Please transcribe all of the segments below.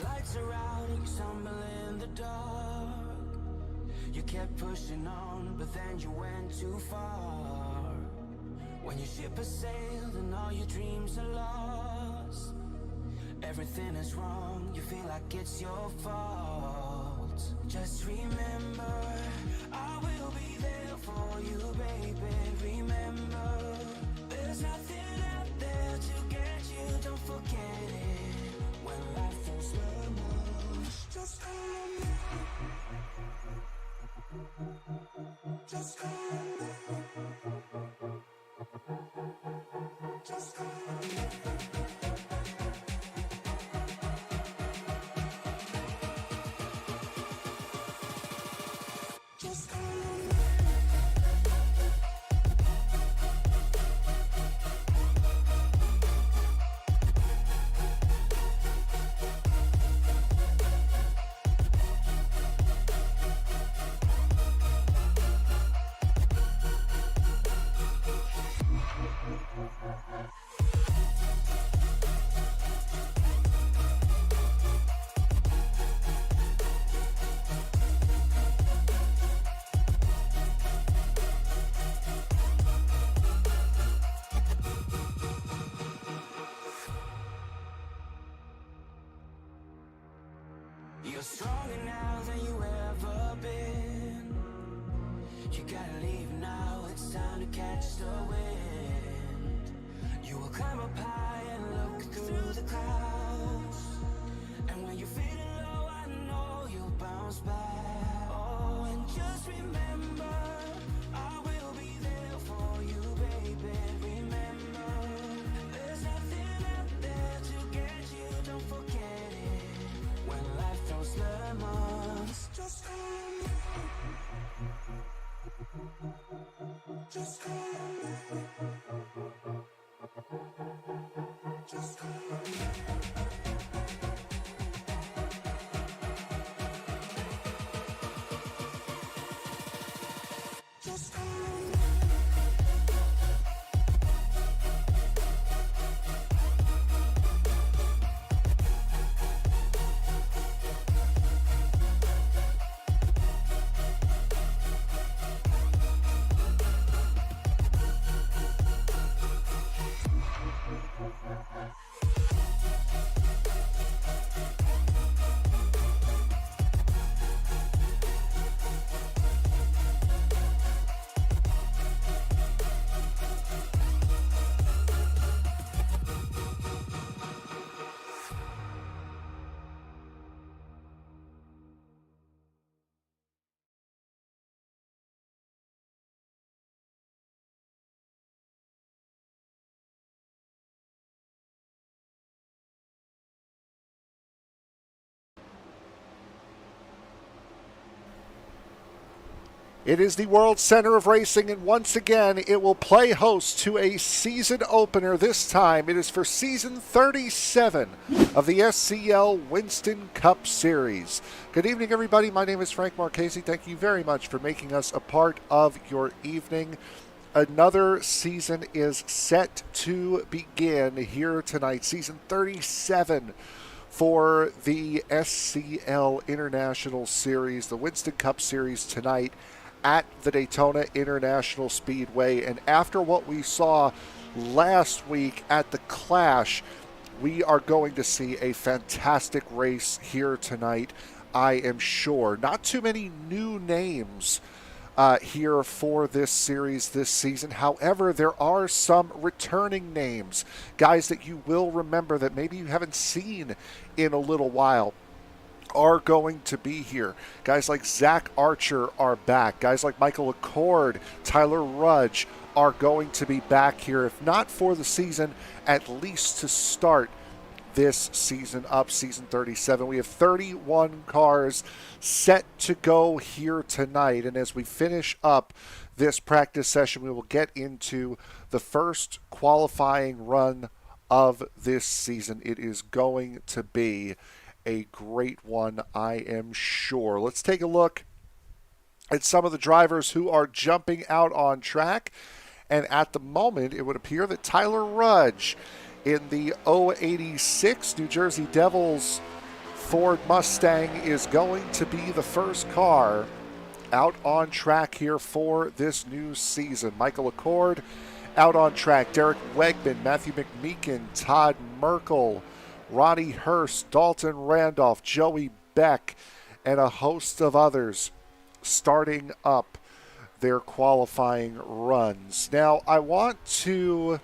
lights are out and you stumble in the dark. You kept pushing on, but then you went too far. When your ship has sailed and all your dreams are lost, everything is wrong, you feel like it's your fault. Just remember, I will be there for you, baby. Remember, there's nothing out there to get you, don't forget it. When life feels normal, just call on me. Just call on me. Just call on me. Just call on me. You're stronger now than you ever been. You gotta leave now, it's time to catch the wind. You will climb up high and look through the clouds, and when you're feeling low, I know you'll bounce back. Oh, and just remember, I will be there for you, baby. Remember, there's nothing out there to get you, don't forget it. When life throws lemons, just call on me. Just call on me. Just call on me. Just call on me. It is the World Center of Racing, and once again, it will play host to a season opener. This time, it is for season 37 of the SCL Winston Cup Series. Good evening, everybody. My name is Frank Marchese. Thank you very much for making us a part of your evening. Another season is set to begin here tonight, season 37 for the SCL International Series, the Winston Cup Series tonight at the Daytona International Speedway. And after what we saw last week at the Clash, we are going to see a fantastic race here tonight, I am sure. Not too many new names here for this series this season. However, there are some returning names, guys that you will remember that maybe you haven't seen in a little while are going to be here. Guys like Zach Archer are back. Guys like Michael Accord, Tyler Rudge are going to be back here, if not for the season, at least to start this season up, season 37. We have 31 cars set to go here tonight, and as we finish up this practice session, we will get into the first qualifying run of this season. It is going to be a great one, I am sure. Let's take a look at some of the drivers who are jumping out on track. And at the moment, it would appear that Tyler Rudge in the 086 New Jersey Devils Ford Mustang is going to be the first car out on track here for this new season. Michael Accord out on track. Derek Wegman, Matthew McMeekin, Todd Merkel, Ronnie Hurst, Dalton Randolph, Joey Beck, and a host of others starting up their qualifying runs. Now, I want to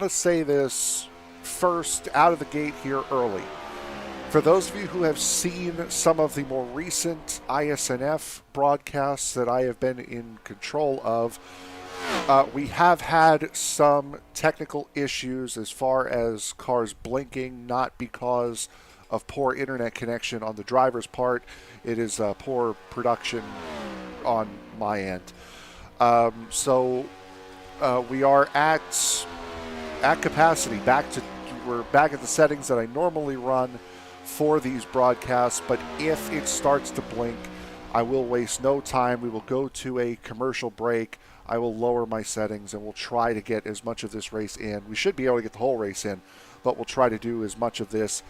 say this first out of the gate here early. For those of you who have seen some of the more recent ISNF broadcasts that I have been in control of, we have had some technical issues as far as cars blinking, not because of poor internet connection on the driver's part. It is poor production on my end. So we are at capacity. We're back at the settings that I normally run for these broadcasts, but if it starts to blink, I will waste no time. We will go to a commercial break. I will lower my settings, and we'll try to get as much of this race in. We should be able to get the whole race in, but we'll try to do as much of this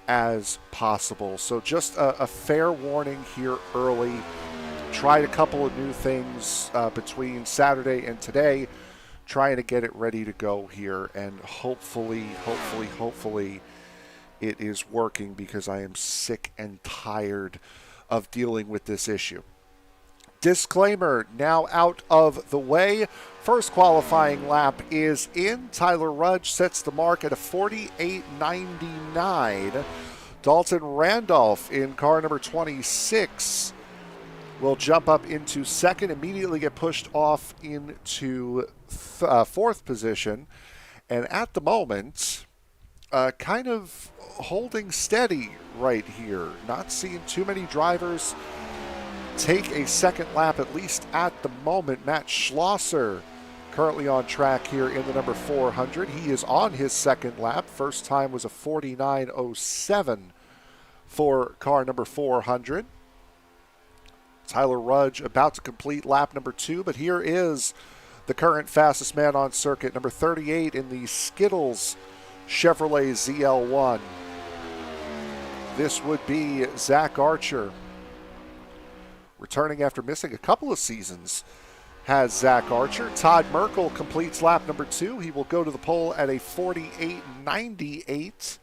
as possible. So just a fair warning here early. Tried a couple of new things between Saturday and today, trying to get it ready to go here, and hopefully it is working, because I am sick and tired of dealing with this issue. Disclaimer now out of the way. First qualifying lap is in. Tyler Rudge sets the mark at a 48.99. Dalton Randolph in car number 26 will jump up into second, immediately get pushed off into fourth position. And at the moment, kind of holding steady right here. Not seeing too many drivers take a second lap, at least at the moment. Matt Schlosser currently on track here in the number 400. He is on his second lap. First time was a 49.07 for car number 400. Tyler Rudge about to complete lap number 2, but here is the current fastest man on circuit, number 38 in the Skittles Chevrolet ZL1. This would be Zach Archer. Returning after missing a couple of seasons has Zach Archer. Todd Merkel completes lap number 2. He will go to the pole at a 48.98.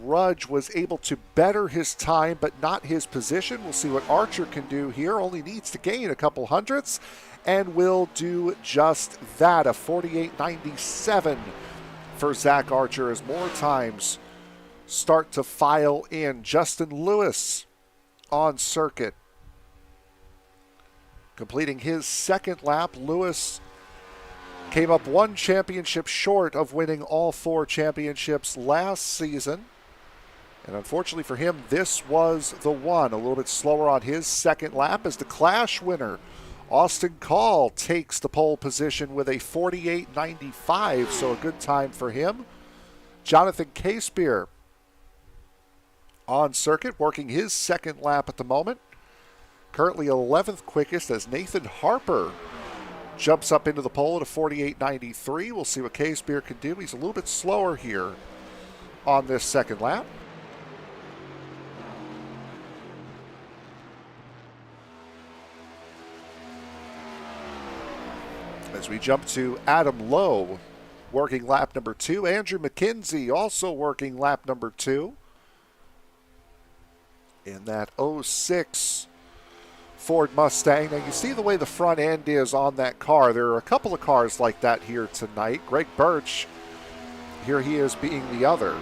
Rudge was able to better his time, but not his position. We'll see what Archer can do here. Only needs to gain a couple hundredths, and will do just that. A 48.97 for Zach Archer as more times start to file in. Justin Lewis on circuit, completing his second lap. Lewis came up one championship short of winning all 4 championships last season. And unfortunately for him, this was the one. A little bit slower on his second lap as the Clash winner, Austin Call, takes the pole position with a 48.95, so a good time for him. Jonathan Casebeer on circuit, working his second lap at the moment. Currently 11th quickest as Nathan Harper jumps up into the pole at a 48.93. We'll see what Casebeer can do. He's a little bit slower here on this second lap. As we jump to Adam Lowe, working lap number 2. Andrew McKenzie also working lap number 2. In that 06 Ford Mustang. Now you see the way the front end is on that car. There are a couple of cars like that here tonight. Greg Birch, here he is being the other.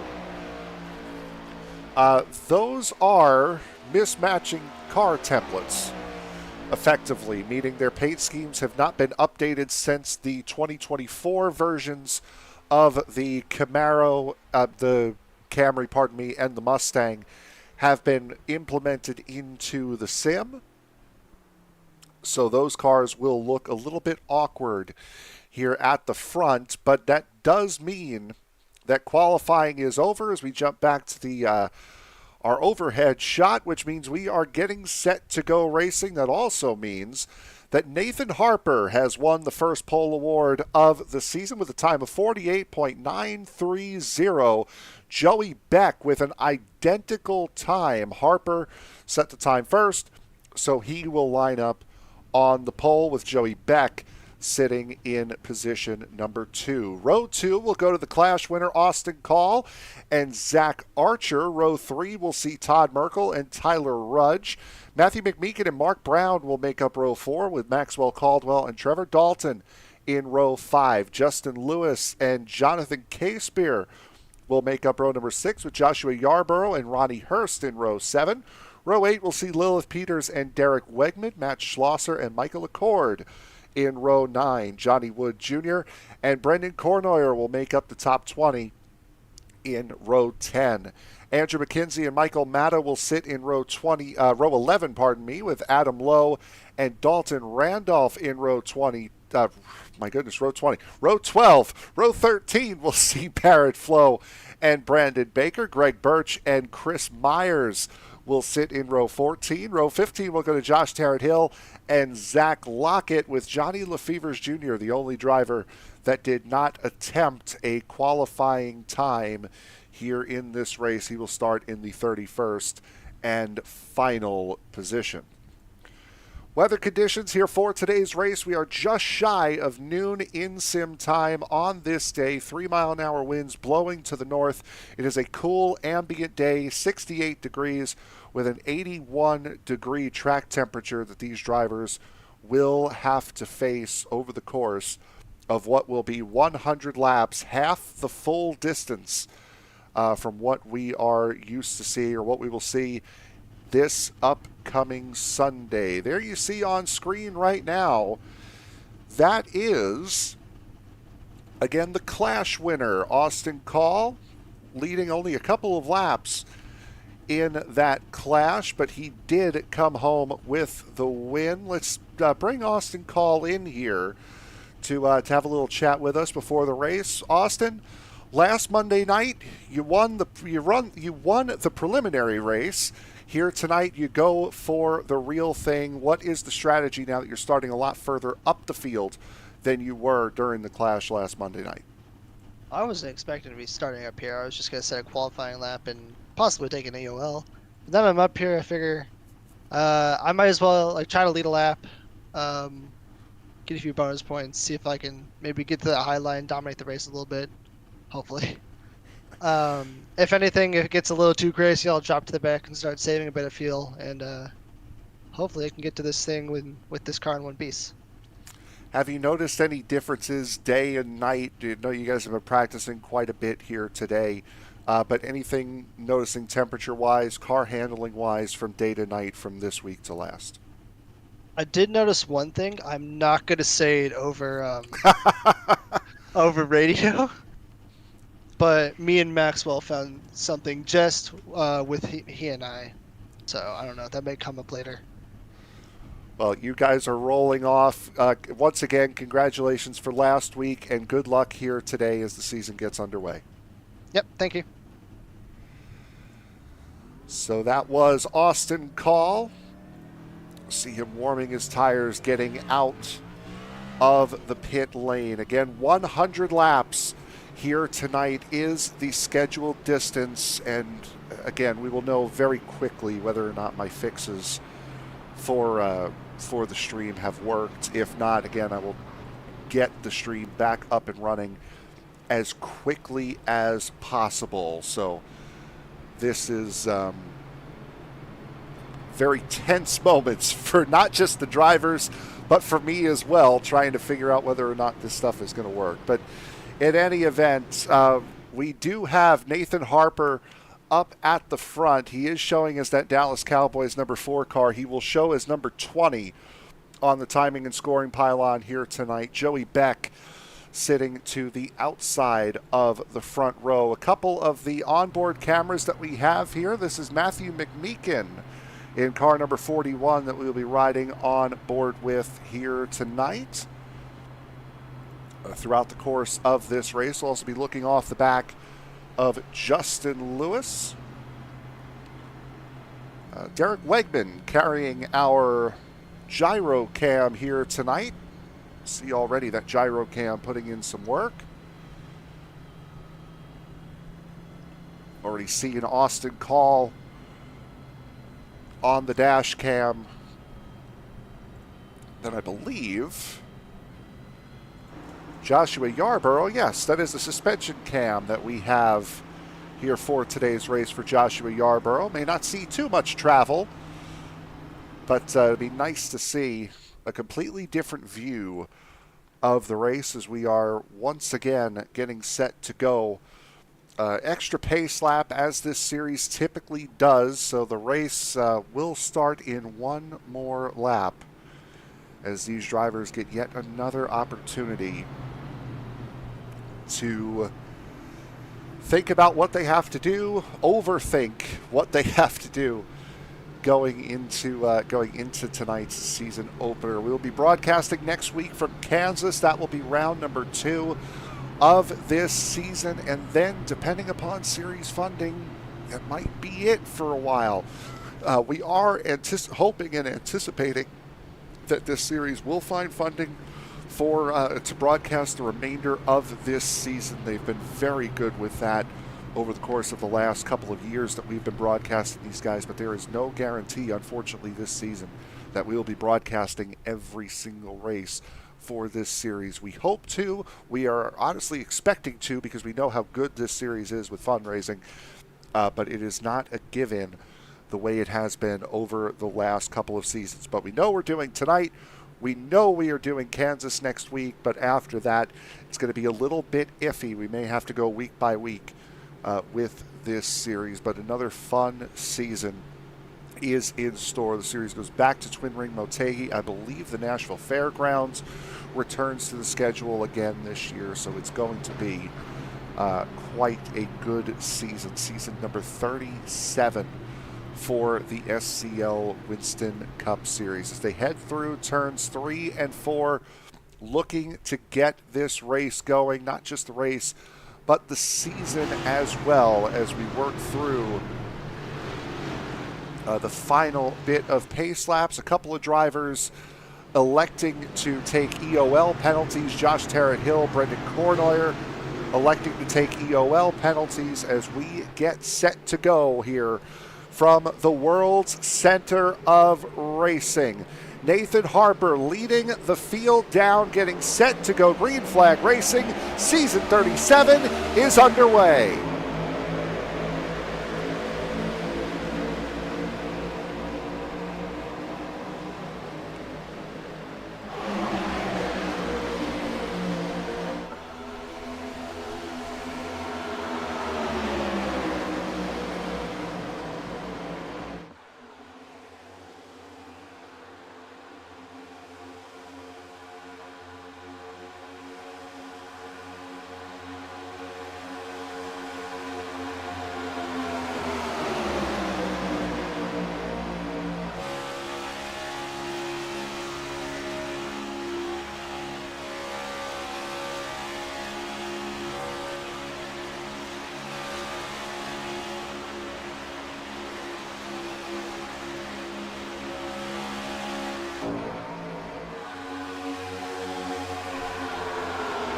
Those are mismatching car templates, effectively, meaning their paint schemes have not been updated since the 2024 versions of the Camaro, the Camry, and the Mustang have been implemented into the sim. So those cars will look a little bit awkward here at the front, but that does mean that qualifying is over as we jump back to the our overhead shot, which means we are getting set to go racing. That also means that Nathan Harper has won the first pole award of the season with a time of 48.930. Joey Beck with an identical time. Harper set the time first, so he will line up on the pole with Joey Beck sitting in position number 2. Row 2 will go to the Clash winner Austin Call and Zach Archer. Row 3 will see Todd Merkel and Tyler Rudge. Matthew McMeekin and Mark Brown will make up row 4 with Maxwell Caldwell and Trevor Dalton in row 5. Justin Lewis and Jonathan Casebeer will make up row number 6 with Joshua Yarborough and Ronnie Hurst in row 7. Row 8 will see Lilith Peters and Derek Wegman, Matt Schlosser and Michael Accord in row 9. Johnny Wood Jr. and Brendan Cornoyer will make up the top 20 in row 10. Andrew McKenzie and Michael Matta will sit in row 11, with Adam Lowe and Dalton Randolph in row 20. Row 20. Row 12. Row 13 will see Barrett Flo and Brandon Baker. Greg Birch and Chris Myers will sit in row 14. Row 15 will go to Josh Tarrant Hill and Zach Lockett, with Johnny Lefevers Jr., the only driver that did not attempt a qualifying time here in this race. He will start in the 31st and final position. Weather conditions here for today's race. We are just shy of noon in sim time on this day. 3-mile-an-hour winds blowing to the north. It is a cool ambient day, 68 degrees with an 81-degree track temperature that these drivers will have to face over the course of what will be 100 laps, half the full distance from what we are used to see, or what we will see this upcoming Sunday. There you see on screen right now, that is, again, the Clash winner, Austin Call, leading only a couple of laps in that Clash, but he did come home with the win. Let's bring Austin Call in here to have a little chat with us before the race. Austin, last Monday night, you won the preliminary race. Here tonight, you go for the real thing. What is the strategy now that you're starting a lot further up the field than you were during the Clash last Monday night? I wasn't expecting to be starting up here. I was just going to set a qualifying lap and possibly take an AOL. But then I'm up here, I figure I might as well try to lead a lap, get a few bonus points, see if I can maybe get to the high line, dominate the race a little bit, hopefully. If anything, if it gets a little too crazy, I'll drop to the back and start saving a bit of fuel, and hopefully I can get to this thing with this car in one piece. Have you noticed any differences day and night? I know you guys have been practicing quite a bit here today, but anything noticing temperature-wise, car handling-wise from day to night from this week to last? I did notice one thing. I'm not going to say it over over radio. but me and Maxwell found something just with he and I. So I don't know. That may come up later. Well, you guys are rolling off. Once again, congratulations for last week, and good luck here today as the season gets underway. Yep. Thank you. So that was Austin Call. See him warming his tires, getting out of the pit lane. Again, 100 laps here tonight is the scheduled distance, and again, we will know very quickly whether or not my fixes for the stream have worked. If not, again, I will get the stream back up and running as quickly as possible. So this is very tense moments for not just the drivers, but for me as well, trying to figure out whether or not this stuff is going to work. But in any event, we do have Nathan Harper up at the front. He is showing us that Dallas Cowboys number 4 car. He will show as number 20 on the timing and scoring pylon here tonight. Joey Beck sitting to the outside of the front row. A couple of the onboard cameras that we have here. This is Matthew McMeekin in car number 41 that we will be riding on board with here tonight. Throughout the course of this race, we'll also be looking off the back of Justin Lewis. Derek Wegman carrying our gyro cam here tonight. See already that gyro cam putting in some work. Already seeing Austin Call on the dash cam. Then I believe Joshua Yarborough, yes, that is the suspension cam that we have here for today's race for Joshua Yarborough. May not see too much travel, but it'd be nice to see a completely different view of the race as we are once again getting set to go. Extra pace lap as this series typically does, so the race will start in one more lap as these drivers get yet another opportunity to think about what they have to do, overthink what they have to do going into tonight's season opener. We'll be broadcasting next week from Kansas. That will be round number 2 of this season, and then depending upon series funding, that might be it for a while. We are hoping and anticipating that this series will find funding to broadcast the remainder of this season. They've been very good with that over the course of the last couple of years that we've been broadcasting these guys, but there is no guarantee, unfortunately, this season that we will be broadcasting every single race for this series. We hope to. We are honestly expecting to, because we know how good this series is with fundraising, but it is not a given the way it has been over the last couple of seasons. But we know we're doing tonight. We know we are doing Kansas next week, but after that, it's going to be a little bit iffy. We may have to go week by week with this series, but another fun season is in store. The series goes back to Twin Ring Motegi. I believe the Nashville Fairgrounds returns to the schedule again this year, so it's going to be quite a good season. Season number 37 for the SCL Winston Cup Series as they head through turns 3 and 4, looking to get this race going, not just the race, but the season as well, as we work through the final bit of pace laps. A couple of drivers electing to take EOL penalties. Josh Terrett-Hill, Brendan Cornoyer electing to take EOL penalties as we get set to go here from the world's center of racing. Nathan Harper leading the field down, getting set to go. Green flag racing. Season 37 is underway.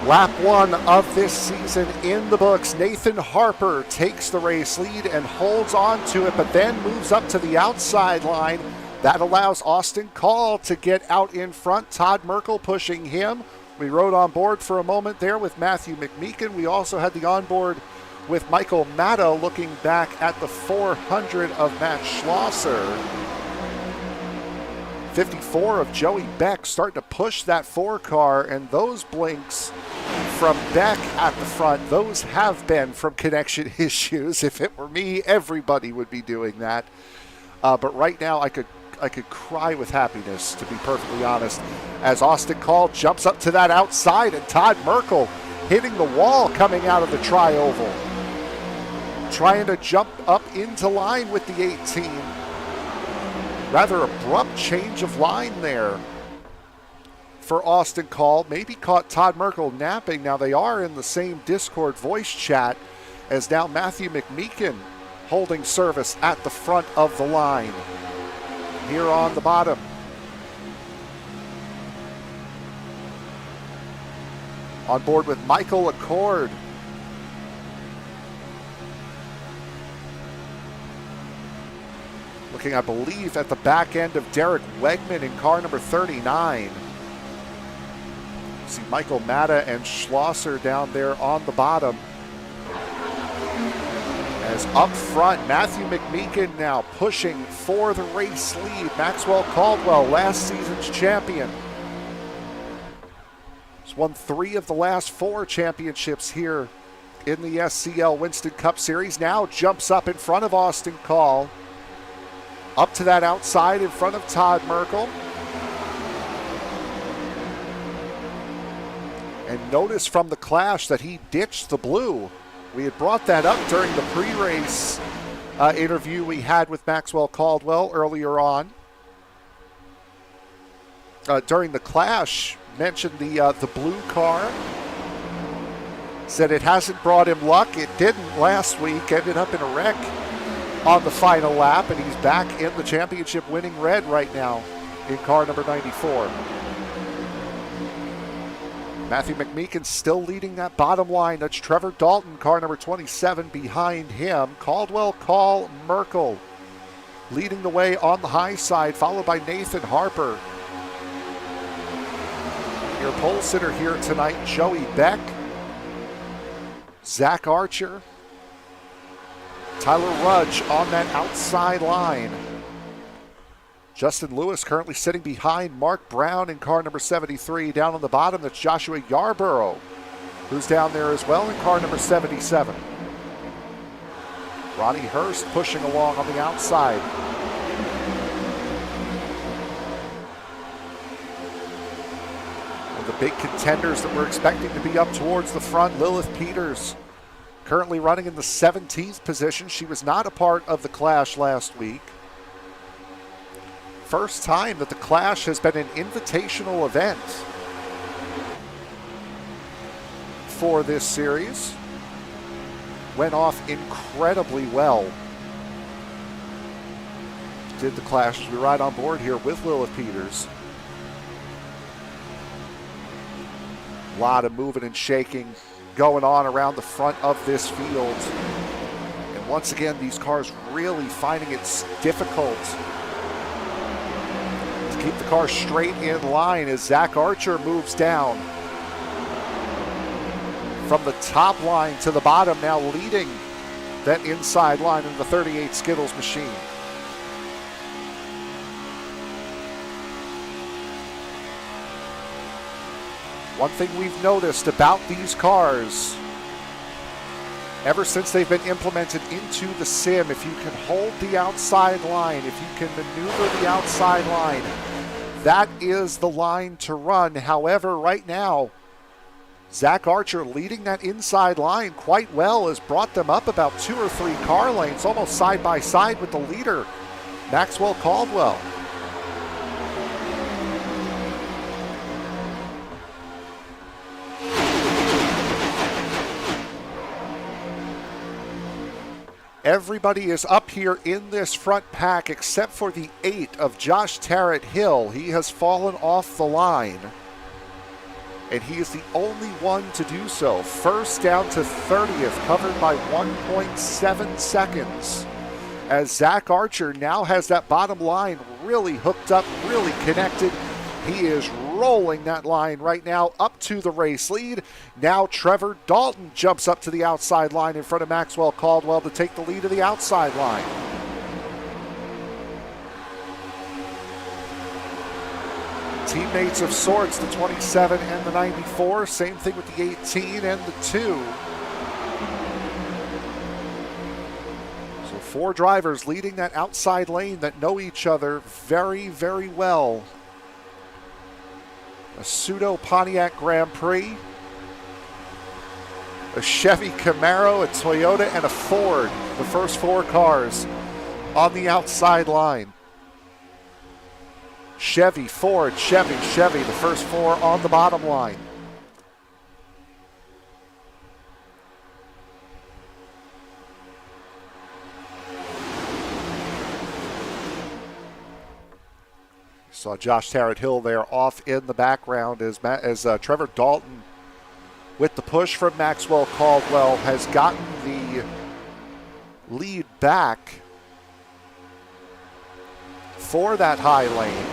Lap 1 of this season in the books. Nathan Harper takes the race lead and holds on to it, but then moves up to the outside line. That allows Austin Call to get out in front. Todd Merkel pushing him. We rode on board for a moment there with Matthew McMeekin. We also had the onboard with Michael Matto looking back at the 400 of Matt Schlosser. 54 of Joey Beck starting to push that 4 car, and those blinks from Beck at the front, those have been from connection issues. If it were me, everybody would be doing that. But right now I could cry with happiness, to be perfectly honest, as Austin Call jumps up to that outside, and Todd Merkel hitting the wall coming out of the tri-oval. Trying to jump up into line with the 18. Rather abrupt change of line there for Austin Call. Maybe caught Todd Merkel napping. Now they are in the same Discord voice chat, as now Matthew McMeekin holding service at the front of the line. Here on the bottom. On board with Michael Accord. Looking, I believe, at the back end of Derek Wegman in car number 39. See Michael Matta and Schlosser down there on the bottom. As up front, Matthew McMeekin now pushing for the race lead. Maxwell Caldwell, last season's champion. He's won 3 of the last 4 championships here in the SCL Winston Cup Series. Now jumps up in front of Austin Call. Up to that outside in front of Todd Merkel. And notice from the clash that he ditched the blue. We had brought that up during the pre-race interview we had with Maxwell Caldwell earlier on. During the clash, mentioned the blue car. Said it hasn't brought him luck. It didn't last week. Ended up in a wreck on the final lap, and he's back in the championship winning red right now in car number 94. Matthew McMeekin still leading that bottom line. That's Trevor Dalton, car number 27 behind him. Caldwell, Call, Merkel leading the way on the high side, followed by Nathan Harper. Your pole sitter here tonight, Joey Beck, Zach Archer, Tyler Rudge on that outside line. Justin Lewis currently sitting behind Mark Brown in car number 73. Down on the bottom, that's Joshua Yarborough, who's down there as well in car number 77. Ronnie Hurst pushing along on the outside. One of the big contenders that we're expecting to be up towards the front, Lilith Peters, currently running in the 17th position. She was not a part of the clash last week. First time that the clash has been an invitational event for this series. Went off incredibly well. Did the clash as we ride on board here with Lilith Peters. A lot of moving and shaking going on around the front of this field. And once again, these cars really finding it difficult to keep the car straight in line as Zach Archer moves down from the top line to the bottom, now leading that inside line in the 38 Skittles machine. One thing we've noticed about these cars, ever since they've been implemented into the sim, if you can hold the outside line, if you can maneuver the outside line, that is the line to run. However, right now, Zach Archer leading that inside line quite well has brought them up about 2 or 3 car lengths, almost side by side with the leader, Maxwell Caldwell. Everybody is up here in this front pack except for the 8 of Josh Tarrant Hill. He has fallen off the line. and he is the only one to do so. First down to 30th, covered by 1.7 seconds. As Zach Archer now has that bottom line really hooked up, really connected. He is rolling that line right now up to the race lead. Now Trevor Dalton jumps up to the outside line in front of Maxwell Caldwell to take the lead to the outside line. Teammates of sorts, the 27 and the 94. Same thing with the 18 and the 2. So 4 drivers leading that outside lane that know each other very, very well. A pseudo Pontiac Grand Prix, a Chevy Camaro, a Toyota, and a Ford. The first 4 cars on the outside line. Chevy, Ford, Chevy, Chevy, the first 4 on the bottom line. Saw Josh Tarrant Hill there off in the background as Trevor Dalton, with the push from Maxwell Caldwell, has gotten the lead back for that high lane.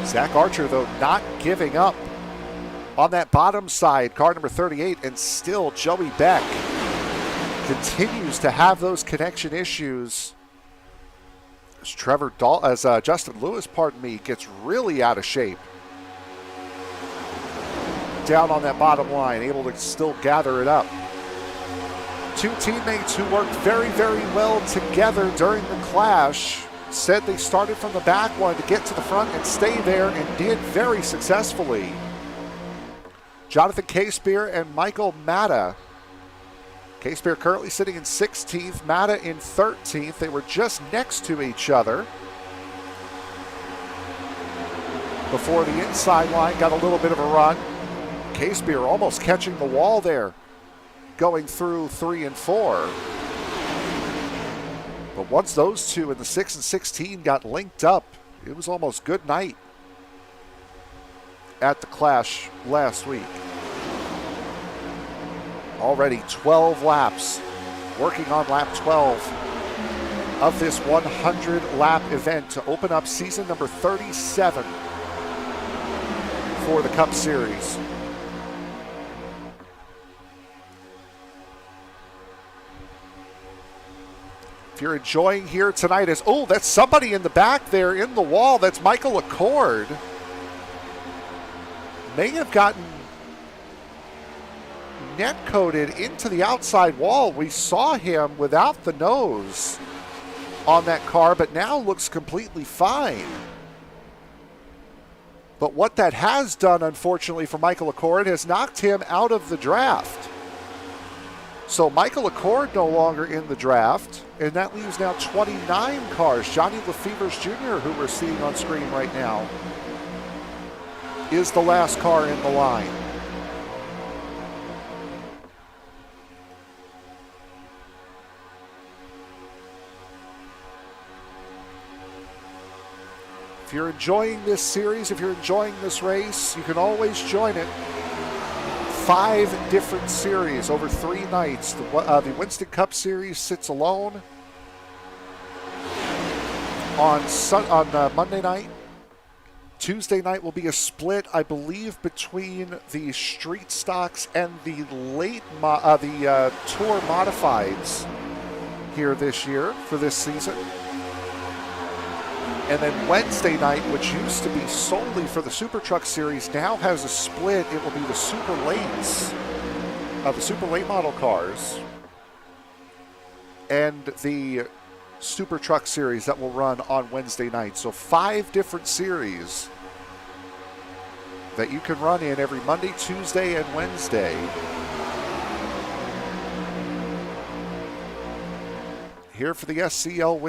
Zach Archer, though, not giving up on that bottom side, car number 38, and still Joey Beck continues to have those connection issues as Justin Lewis, gets really out of shape. Down on that bottom line, able to still gather it up. 2 teammates who worked very, very well together during the clash said they started from the back, wanted to get to the front and stay there, and did very successfully. Jonathan Casebeer and Michael Matta. Casebeer currently sitting in 16th, Matta in 13th. They were just next to each other before the inside line got a little bit of a run. Casebeer almost catching the wall there, going through 3 and 4. But once those 2 in the 6 and 16 got linked up, it was almost good night at the clash last week. Already 12 laps, working on lap 12 of this 100-lap event to open up season number 37 for the Cup Series. If you're enjoying here tonight, that's somebody in the back there in the wall. That's Michael Accord. May have gotten net coated into the outside wall. We saw him without the nose on that car, but now looks completely fine. But what that has done, unfortunately, for Michael Accord has knocked him out of the draft. So Michael Accord no longer in the draft, and that leaves now 29 cars. Johnny Lefevers Jr., who we're seeing on screen right now, is the last car in the line. If you're enjoying this series, if you're enjoying this race, you can always join it. 5 different series over 3 nights. The Winston Cup Series sits alone on Monday night. Tuesday night will be a split, I believe, between the street stocks and the tour modifieds here this year for this season. And then Wednesday night, which used to be solely for the Super Truck Series, now has a split. It will be the Super Lates, the Super Late model cars, and the Super Truck Series that will run on Wednesday night. So 5 different series that you can run in every Monday, Tuesday, and Wednesday. Here for the SCL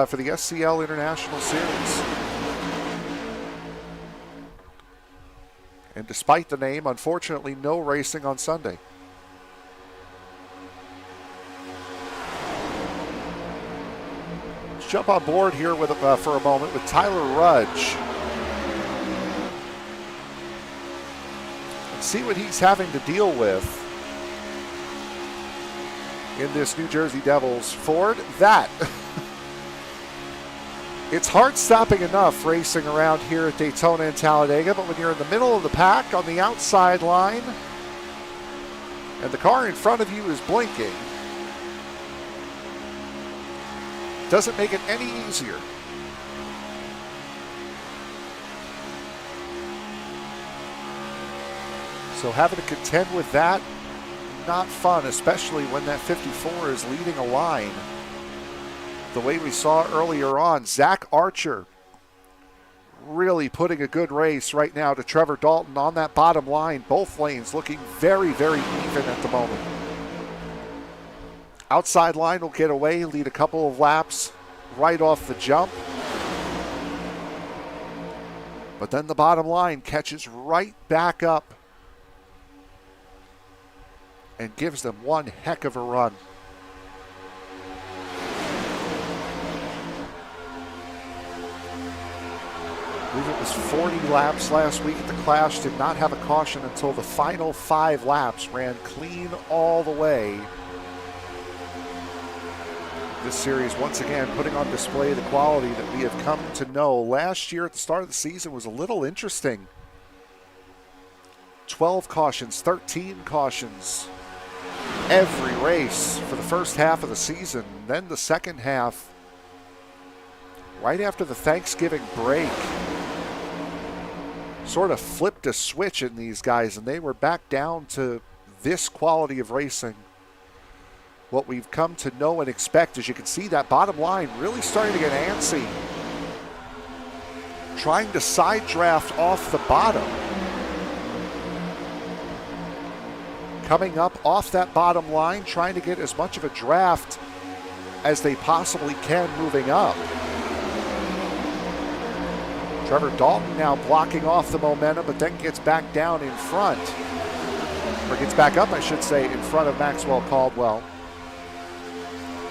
for the SCL International Series. And despite the name, unfortunately, no racing on Sunday. jump on board here with for a moment with Tyler Rudge. And see what he's having to deal with in this New Jersey Devils Ford. That it's hard stopping enough racing around here at Daytona and Talladega, but when you're in the middle of the pack on the outside line and the car in front of you is blinking, doesn't make it any easier. So having to contend with that, not fun, especially when that 54 is leading a line. The way we saw earlier on, Zach Archer really putting a good race right now to Trevor Dalton on that bottom line. Both lanes looking very, very even at the moment. Outside line will get away, lead a couple of laps right off the jump. But then the bottom line catches right back up and gives them one heck of a run. I believe it was 40 laps last week at the Clash. Did not have a caution until the final 5 laps. Ran clean all the way. This series, once again, putting on display the quality that we have come to know. Last year at the start of the season was a little interesting. 12 cautions, 13 cautions. Every race for the first half of the season. Then the second half, right after the Thanksgiving break, sort of flipped a switch in these guys, and they were back down to this quality of racing. What we've come to know and expect. As you can see, that bottom line really starting to get antsy. Trying to side draft off the bottom. Coming up off that bottom line, trying to get as much of a draft as they possibly can moving up. Trevor Dalton now blocking off the momentum, but then gets back down in front. Or gets back up, I should say, in front of Maxwell Caldwell.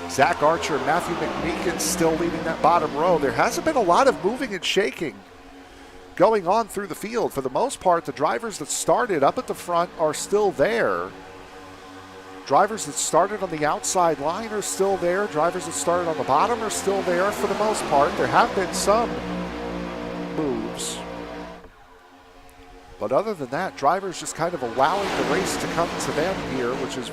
Zach Archer, Matthew McMeekin still leading that bottom row. There hasn't been a lot of moving and shaking going on through the field. For the most part, the drivers that started up at the front are still there. Drivers that started on the outside line are still there. Drivers that started on the bottom are still there for the most part. There have been some moves. But other than that, drivers just kind of allowing the race to come to them here, which is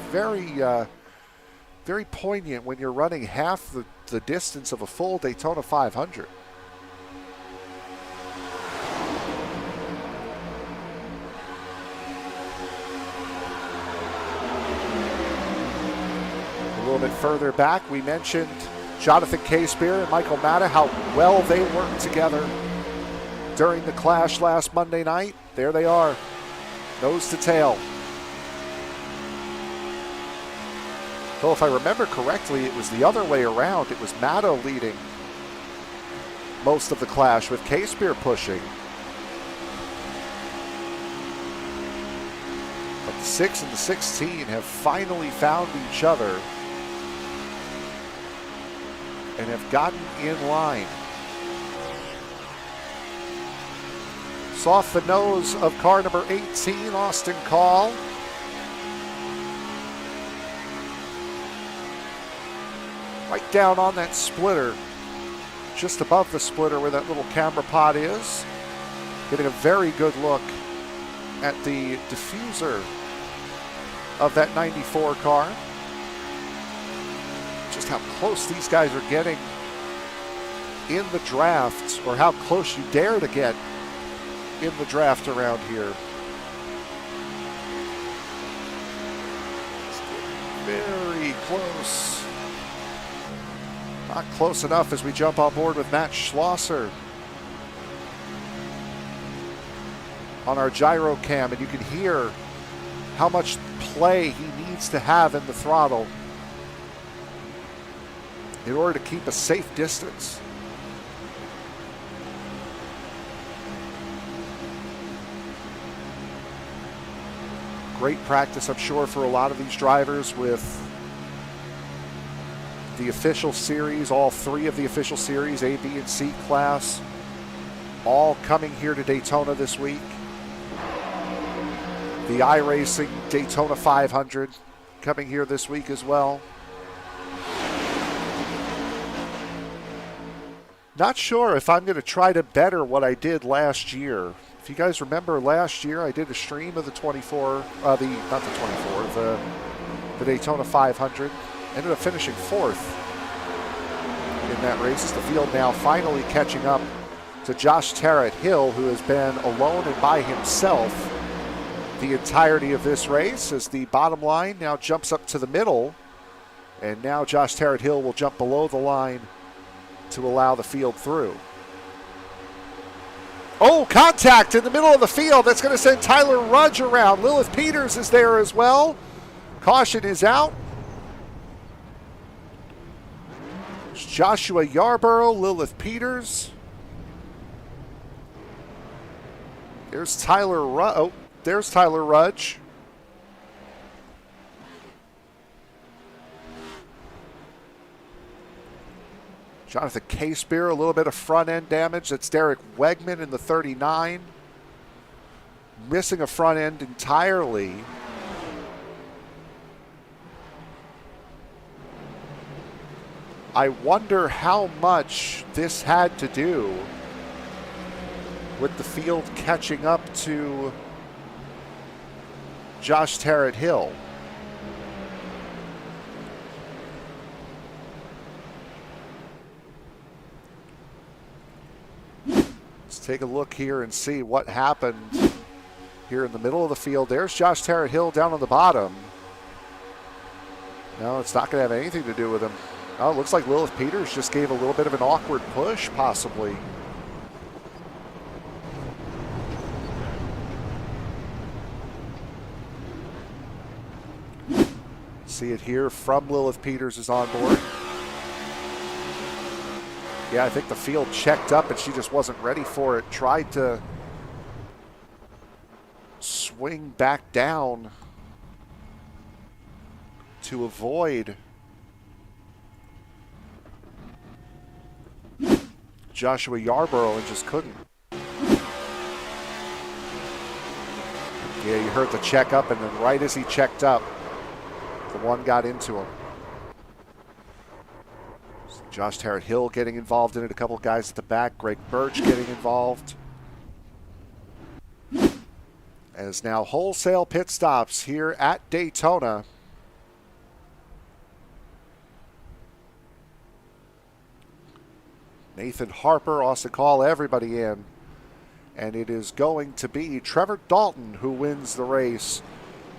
very poignant when you're running half the distance of a full Daytona 500. A little bit further back, we mentioned Jonathan Casebeer and Michael Matta, how well they worked together during the Clash last Monday night. There they are, nose to tail. Though if I remember correctly, it was the other way around. It was Matta leading most of the Clash with Casebeer pushing. But the 6 and the 16 have finally found each other and have gotten in line. So off the nose of car number 18, Austin Call. Right down on that splitter, just above the splitter where that little camera pod is. Getting a very good look at the diffuser of that 94 car. Just how close these guys are getting in the draft, or how close you dare to get in the draft around here. Very close. Not close enough as we jump on board with Matt Schlosser on our gyro cam, and you can hear how much play he needs to have in the throttle in order to keep a safe distance. Great practice, I'm sure, for a lot of these drivers with the official series, all three of the official series, A, B, and C class, all coming here to Daytona this week. The iRacing Daytona 500 coming here this week as well. Not sure if I'm going to try to better what I did last year. If you guys remember last year, I did a stream of the the Daytona 500. Ended up finishing 4th in that race as the field now finally catching up to Josh Tarrant-Hill, who has been alone and by himself the entirety of this race, as the bottom line now jumps up to the middle, and now Josh Tarrant-Hill will jump below the line to allow the field through. Oh, contact in the middle of the field. That's going to send Tyler Rudge around. Lilith Peters is there as well. Caution is out. There's Joshua Yarborough, Lilith Peters. There's Tyler Rudge. Jonathan Casebeer, a little bit of front end damage. That's Derek Wegman in the 39. Missing a front end entirely. I wonder how much this had to do with the field catching up to Josh Tarrant-Hill. Let's take a look here and see what happened here in the middle of the field. There's Josh Tarrant-Hill down on the bottom. No, it's not going to have anything to do with him. Oh, it looks like Lilith Peters just gave a little bit of an awkward push, possibly. See it here from Lilith Peters is on board. Yeah, I think the field checked up and she just wasn't ready for it. Tried to swing back down to avoid Joshua Yarborough and just couldn't. Yeah, you heard the check up, and then right as he checked up, the one got into him. Josh Tarrant-Hill getting involved in it. A couple of guys at the back. Greg Birch getting involved. As now wholesale pit stops here at Daytona. Nathan Harper, Austin Call, everybody in. And it is going to be Trevor Dalton who wins the race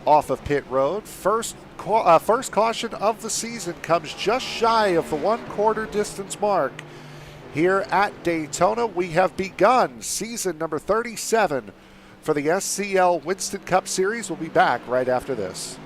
off of pit road. First caution of the season comes just shy of the 1/4 distance mark. Here at Daytona, we have begun season number 37 for the SCL Winston Cup Series. We'll be back right after this.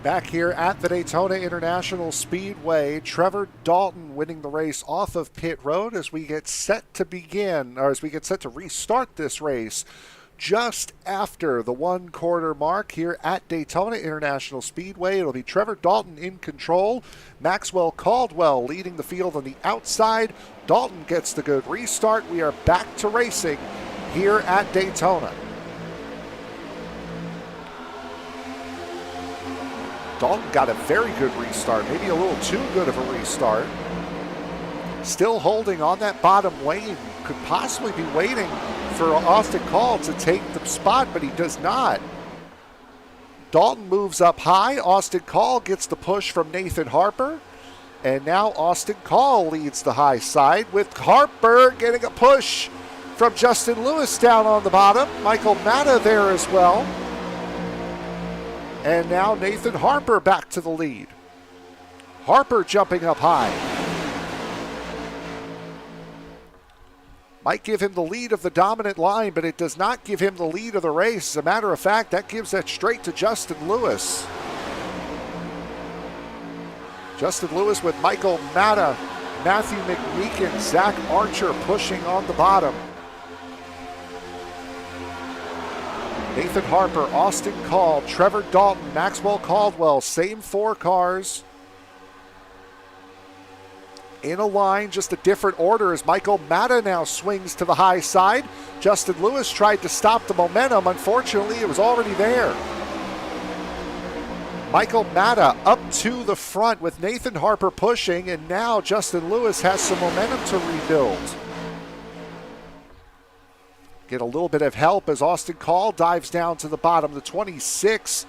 Back here at the Daytona International Speedway, Trevor Dalton winning the race off of pit road as we get set to begin, or as we get set to restart this race just after the 1 quarter mark here at Daytona International Speedway. It'll be Trevor Dalton in control, Maxwell Caldwell leading the field on the outside. Dalton gets the good restart. We are back to racing here at Daytona. Dalton got a very good restart, maybe a little too good of a restart. Still holding on that bottom lane, could possibly be waiting for Austin Call to take the spot, but he does not. Dalton moves up high. Austin Call gets the push from Nathan Harper. And now Austin Call leads the high side with Harper getting a push from Justin Lewis down on the bottom. Michael Matta there as well. And now Nathan Harper back to the lead. Harper jumping up high. Might give him the lead of the dominant line, but it does not give him the lead of the race. As a matter of fact, that gives that straight to Justin Lewis. Justin Lewis with Michael Matta, Matthew McMeekin, Zach Archer pushing on the bottom. Nathan Harper, Austin Call, Trevor Dalton, Maxwell Caldwell, same 4 cars. In a line, just a different order as Michael Matta now swings to the high side. Justin Lewis tried to stop the momentum. Unfortunately, it was already there. Michael Matta up to the front with Nathan Harper pushing, and now Justin Lewis has some momentum to rebuild. Get a little bit of help as Austin Call dives down to the bottom. The 26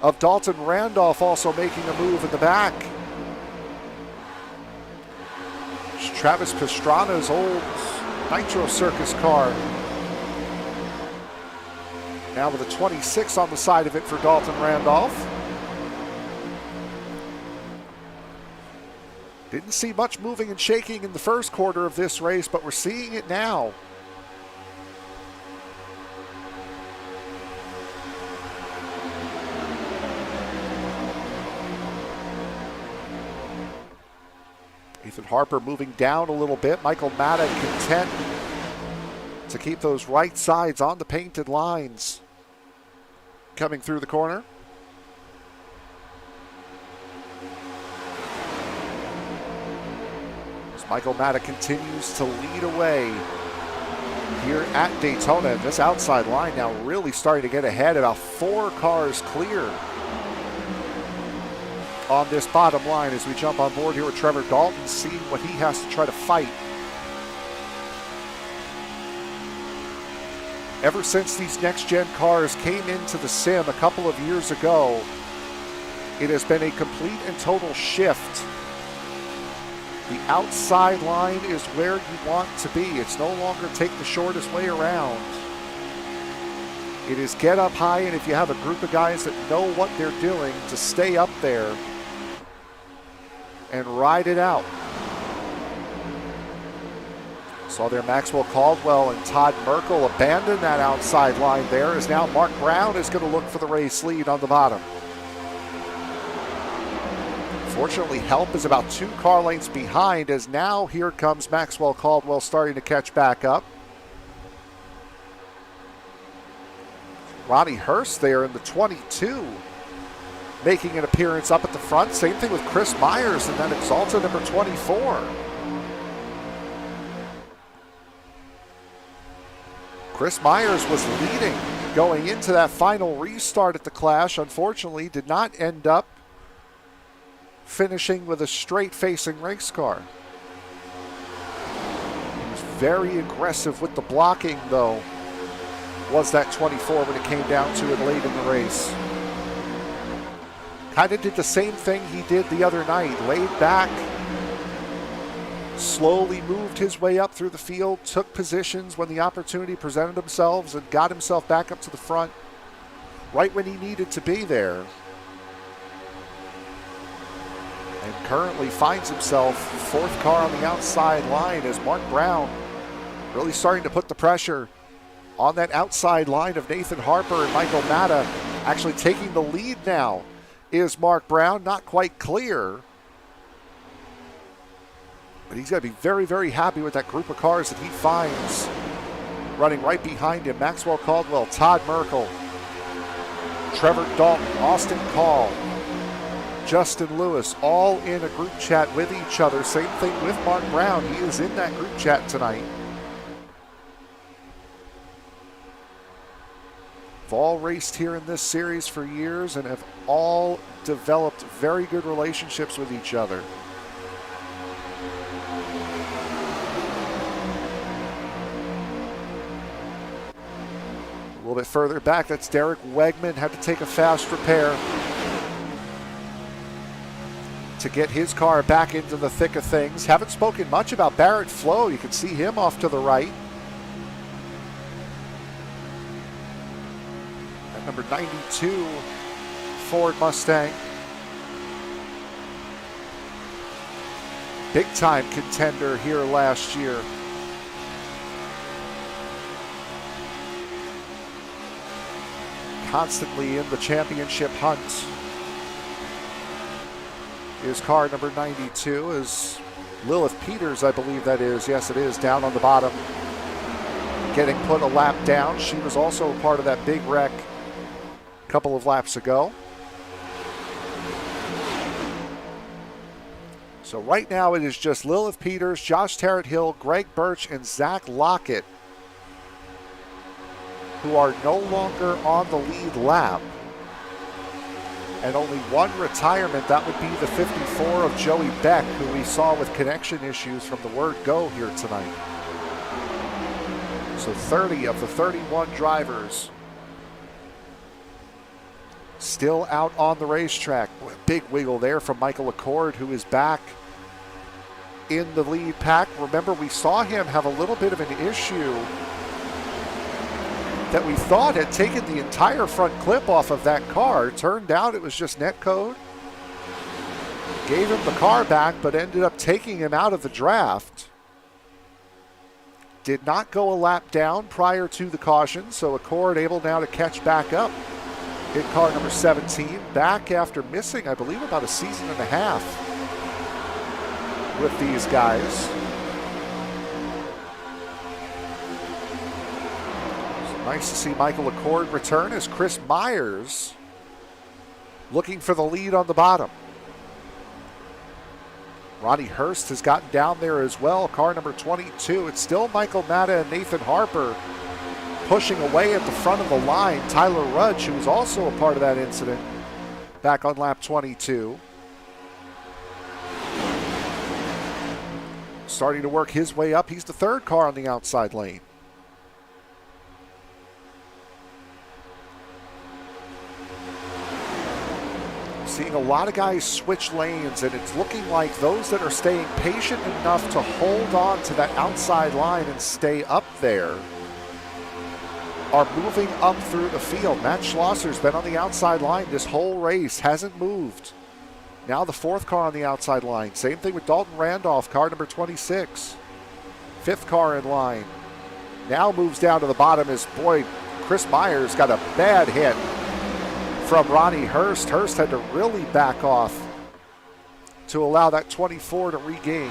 of Dalton Randolph also making a move in the back. It's Travis Pastrana's old Nitro Circus car. Now with a 26 on the side of it for Dalton Randolph. Didn't see much moving and shaking in the first quarter of this race, but we're seeing it now. Nathan Harper moving down a little bit. Michael Matta content to keep those right sides on the painted lines. Coming through the corner. As Michael Matta continues to lead away here at Daytona. This outside line now really starting to get ahead, about 4 cars clear on this bottom line as we jump on board here with Trevor Dalton, seeing what he has to try to fight. Ever since these next-gen cars came into the sim a couple of years ago, it has been a complete and total shift. The outside line is where you want to be. It's no longer take the shortest way around. It is get up high, and if you have a group of guys that know what they're doing, to stay up there and ride it out. Saw there Maxwell Caldwell and Todd Merkel abandon that outside line there, as now Mark Brown is going to look for the race lead on the bottom. Fortunately, help is about 2 car lengths behind, as now here comes Maxwell Caldwell starting to catch back up. Ronnie Hurst there in the 22 making an appearance up at the front. Same thing with Chris Myers and then Exalta number 24. Chris Myers was leading going into that final restart at the Clash. Unfortunately, did not end up finishing with a straight-facing race car. He was very aggressive with the blocking, though, was that 24 when it came down to it late in the race. Kind of did the same thing he did the other night. Laid back, slowly moved his way up through the field, took positions when the opportunity presented themselves, and got himself back up to the front right when he needed to be there. And currently finds himself 4th car on the outside line as Mark Brown really starting to put the pressure on that outside line of Nathan Harper and Michael Matta, actually taking the lead now is Mark Brown. Not quite clear. But he's got to be very, very happy with that group of cars that he finds running right behind him. Maxwell Caldwell, Todd Merkel, Trevor Dalton, Austin Call, Justin Lewis, all in a group chat with each other. Same thing with Mark Brown. He is in that group chat tonight. They've all raced here in this series for years and have all developed very good relationships with each other. A little bit further back, that's Derek Wegman. Had to take a fast repair to get his car back into the thick of things. Haven't spoken much about Barrett Flo. You can see him off to the right. That number 92 Ford Mustang. Big time contender here last year. Constantly in the championship hunt. Is car number 92 is Lilith Peters, I believe that is. Yes, it is, down on the bottom. Getting put a lap down. She was also part of that big wreck a couple of laps ago. So right now it is just Lilith Peters, Josh Tarrant-Hill, Greg Birch, and Zach Lockett, who are no longer on the lead lap. And only one retirement, that would be the 54 of Joey Beck, who we saw with connection issues from the word go here tonight. So 30 of the 31 drivers still out on the racetrack. Big wiggle there from Michael Accord, who is back in the lead pack. Remember, we saw him have a little bit of an issue that we thought had taken the entire front clip off of that car. Turned out it was just net code. Gave him the car back, but ended up taking him out of the draft. Did not go a lap down prior to the caution, so Accord able now to catch back up. Hit car number 17, back after missing, I believe, about a season and a half with these guys. Nice to see Michael Accord return as Chris Myers looking for the lead on the bottom. Ronnie Hurst has gotten down there as well, car number 22. It's still Michael Matta and Nathan Harper pushing away at the front of the line. Tyler Rudge, who was also a part of that incident, back on lap 22. Starting to work his way up. He's the third car on the outside lane. Seeing a lot of guys switch lanes, and it's looking like those that are staying patient enough to hold on to that outside line and stay up there are moving up through the field. Matt Schlosser's been on the outside line this whole race, hasn't moved. Now the fourth car on the outside line. Same thing with Dalton Randolph, car number 26. Fifth car in line. Now moves down to the bottom as, boy, Chris Myers got a bad hit from Ronnie Hurst. Hurst had to really back off to allow that 24 to regain.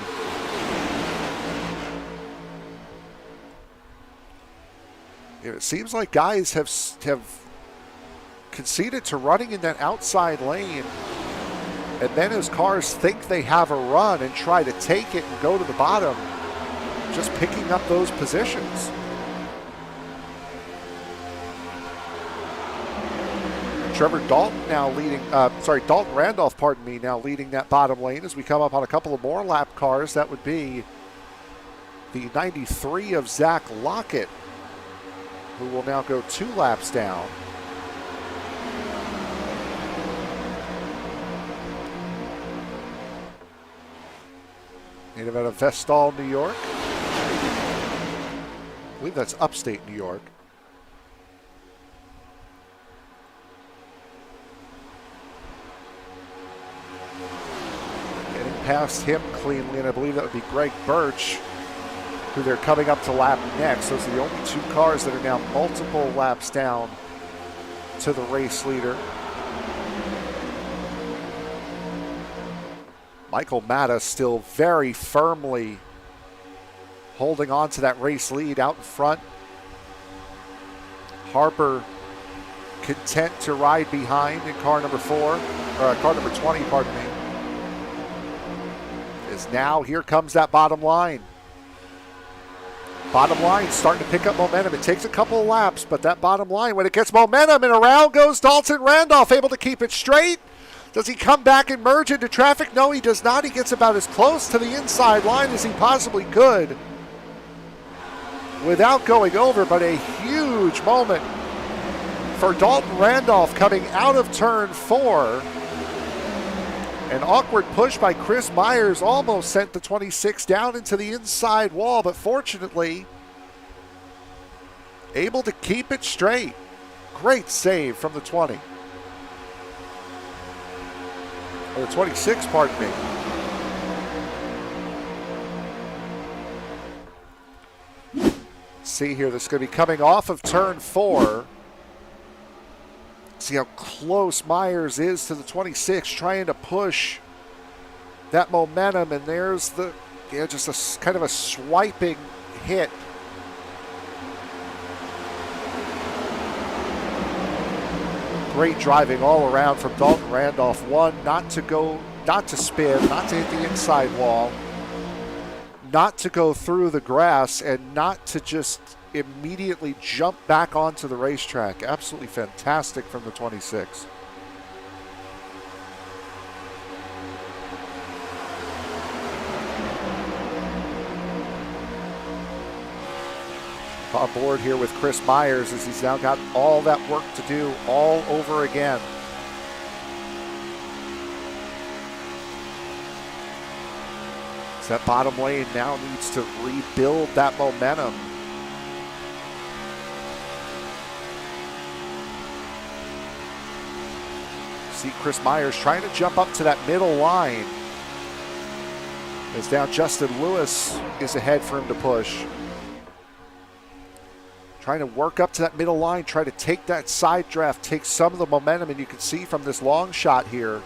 It seems like guys have conceded to running in that outside lane, and then as cars think they have a run and try to take it and go to the bottom, just picking up those positions. Trevor Dalton now leading, Dalton Randolph, pardon me, now leading that bottom lane as we come up on a couple of more lap cars. That would be the 93 of Zach Lockett, who will now go 2 laps down. Native out of Vestal, New York. I believe that's upstate New York. Past him cleanly, and I believe that would be Greg Birch, who they're coming up to lap next. Those are the only 2 cars that are now multiple laps down to the race leader. Michael Matta still very firmly holding on to that race lead out in front. Harper content to ride behind in car number 20, pardon me. As now here comes that bottom line. Bottom line starting to pick up momentum. It takes a couple of laps, but that bottom line, when it gets momentum, and around goes Dalton Randolph, able to keep it straight. Does he come back and merge into traffic? No, he does not. He gets about as close to the inside line as he possibly could without going over, but a huge moment for Dalton Randolph coming out of turn 4. An awkward push by Chris Myers almost sent the 26 down into the inside wall, but fortunately able to keep it straight. Great save from the 20. Or the 26, pardon me. See here, this is going to be coming off of turn 4. See how close Myers is to the 26, trying to push that momentum, and there's the, just a kind of a swiping hit. Great driving all around from Dalton Randolph. One, not to spin, not to hit the inside wall, not to go through the grass, and not to just immediately jump back onto the racetrack. Absolutely fantastic from the 26. On board here with Chris Myers as he's now got all that work to do all over again. So that bottom lane now needs to rebuild that momentum. See Chris Myers trying to jump up to that middle line. As now Justin Lewis is ahead for him to push. Trying to work up to that middle line, try to take that side draft, take some of the momentum, and you can see from this long shot here,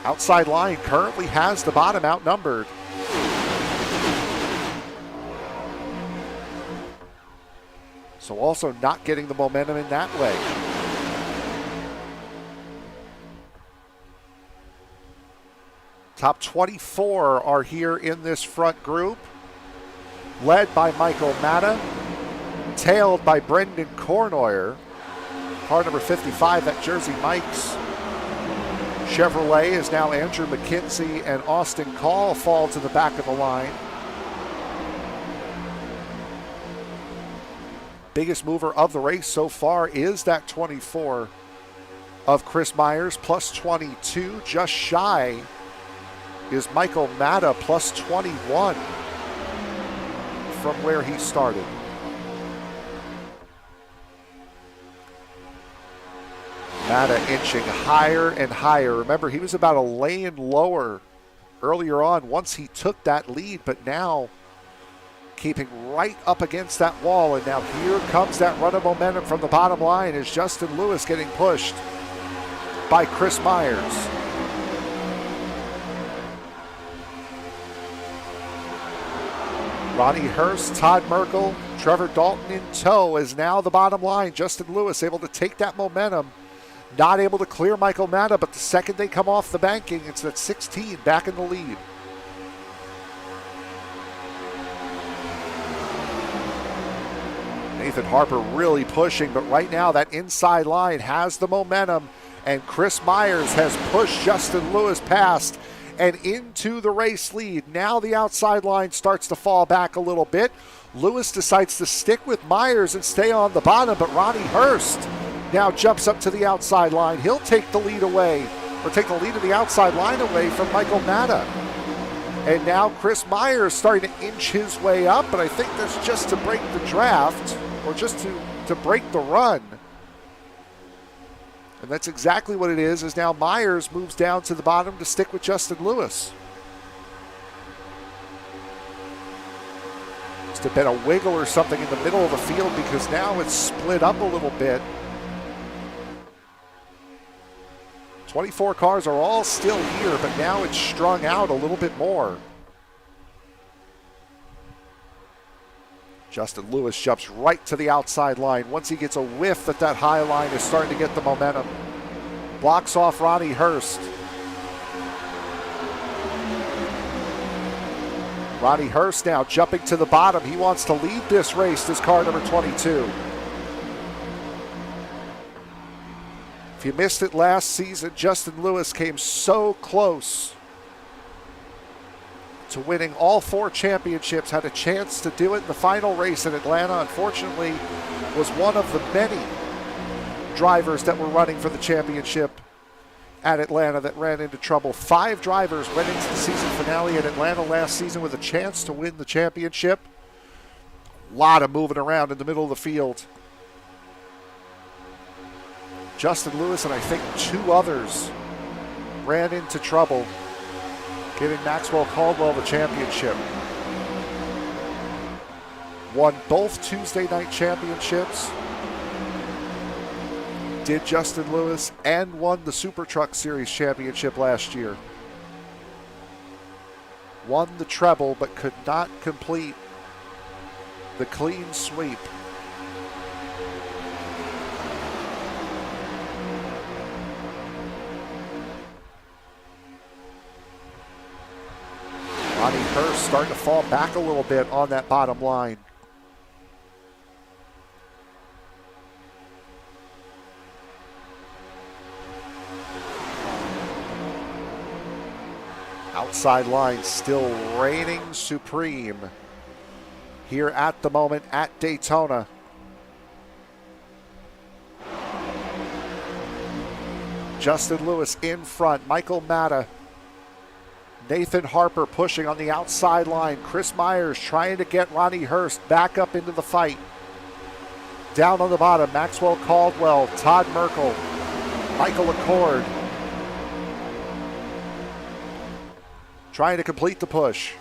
outside line currently has the bottom outnumbered. So also not getting the momentum in that way. Top 24 are here in this front group, led by Michael Matta, tailed by Brendan Cornoyer. Car number 55, that Jersey Mike's Chevrolet, is now Andrew McKenzie and Austin Call fall to the back of the line. Biggest mover of the race so far is that 24 of Chris Myers, plus 22, just shy is Michael Matta, plus 21 from where he started. Matta inching higher and higher. Remember, he was about a lane lower earlier on once he took that lead, but now keeping right up against that wall. And now here comes that run of momentum from the bottom line as Justin Lewis getting pushed by Chris Myers. Ronnie Hurst, Todd Merkel, Trevor Dalton in tow as now the bottom line. Justin Lewis able to take that momentum. Not able to clear Michael Matta, but the second they come off the banking, it's at 16 back in the lead. Nathan Harper really pushing, but right now that inside line has the momentum, and Chris Myers has pushed Justin Lewis past and into the race lead. Now the outside line starts to fall back a little bit. Lewis decides to stick with Myers and stay on the bottom, but Ronnie Hurst now jumps up to the outside line. He'll take the lead away, or take the lead of the outside line away from Michael Matta. And now Chris Myers starting to inch his way up, but I think that's just to break the draft, or just to break the run. And that's exactly what it is, as now Myers moves down to the bottom to stick with Justin Lewis. Must have been a wiggle or something in the middle of the field, because now it's split up a little bit. 24 cars are all still here, but now it's strung out a little bit more. Justin Lewis jumps right to the outside line. Once he gets a whiff that high line is starting to get the momentum. Blocks off Ronnie Hurst. Ronnie Hurst now jumping to the bottom. He wants to lead this race, this car number 22. If you missed it last season, Justin Lewis came so close to winning all 4 championships, had a chance to do it in the final race in Atlanta. Unfortunately, was one of the many drivers that were running for the championship at Atlanta that ran into trouble. 5 drivers went into the season finale at Atlanta last season with a chance to win the championship. A lot of moving around in the middle of the field. Justin Lewis and I think 2 others ran into trouble, giving Maxwell Caldwell the championship. Won both Tuesday night championships, did Justin Lewis, and won the Super Truck Series championship last year. Won the treble, but could not complete the clean sweep. Ronnie Hurst starting to fall back a little bit on that bottom line. Outside line still reigning supreme here at the moment at Daytona. Justin Lewis in front, Michael Matta, Nathan Harper pushing on the outside line. Chris Myers trying to get Ronnie Hurst back up into the fight. Down on the bottom, Maxwell Caldwell, Todd Merkel, Michael Accord. Trying to complete the push.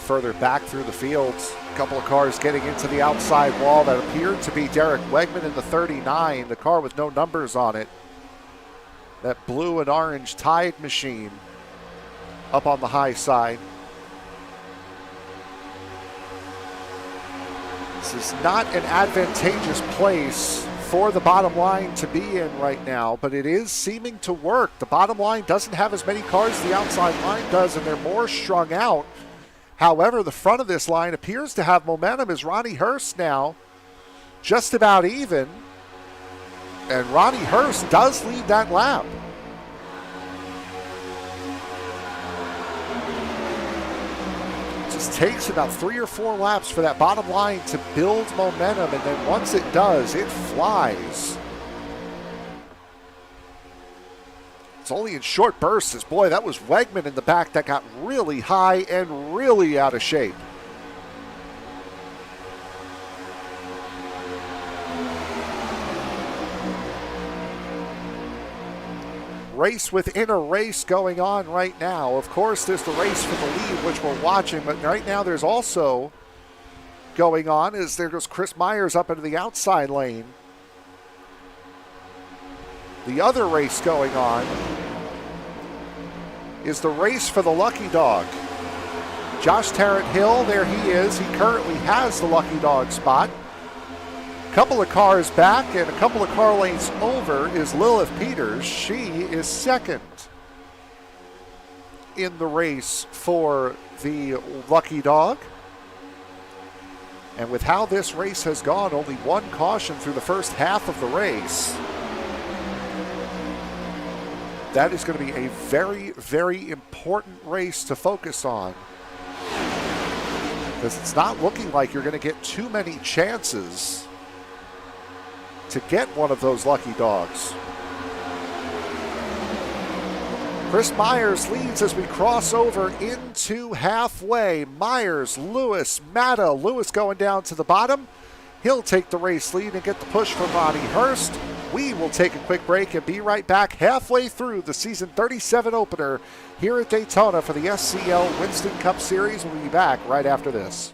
Further back through the fields, a couple of cars getting into the outside wall. That appeared to be Derek Wegman in the 39, the car with no numbers on it. That blue and orange Tide machine up on the high side. This is not an advantageous place for the bottom line to be in right now, but it is seeming to work. The bottom line doesn't have as many cars as the outside line does, and they're more strung out. However, the front of this line appears to have momentum as Ronnie Hurst now just about even. And Ronnie Hurst does lead that lap. It just takes about 3 or 4 laps for that bottom line to build momentum, and then once it does, it flies. It's only in short bursts, as boy, that was Wegman in the back that got really high and really out of shape. Race within a race going on right now. Of course, there's the race for the lead, which we're watching, but right now there's also going on is there goes Chris Myers up into the outside lane. The other race going on is the race for the lucky dog. Josh Tarrant Hill, there he is. He currently has the lucky dog spot. A couple of cars back and a couple of car lanes over is Lilith Peters. She is second in the race for the lucky dog. And with how this race has gone, only 1 caution through the first half of the race. That is going to be a very, very important race to focus on. Because it's not looking like you're going to get too many chances to get one of those lucky dogs. Chris Myers leads as we cross over into halfway. Myers, Lewis, Matta. Lewis going down to the bottom. He'll take the race lead and get the push from Roddy Hurst. We will take a quick break and be right back halfway through the season 37 opener here at Daytona for the SCL Winston Cup Series. We'll be back right after this.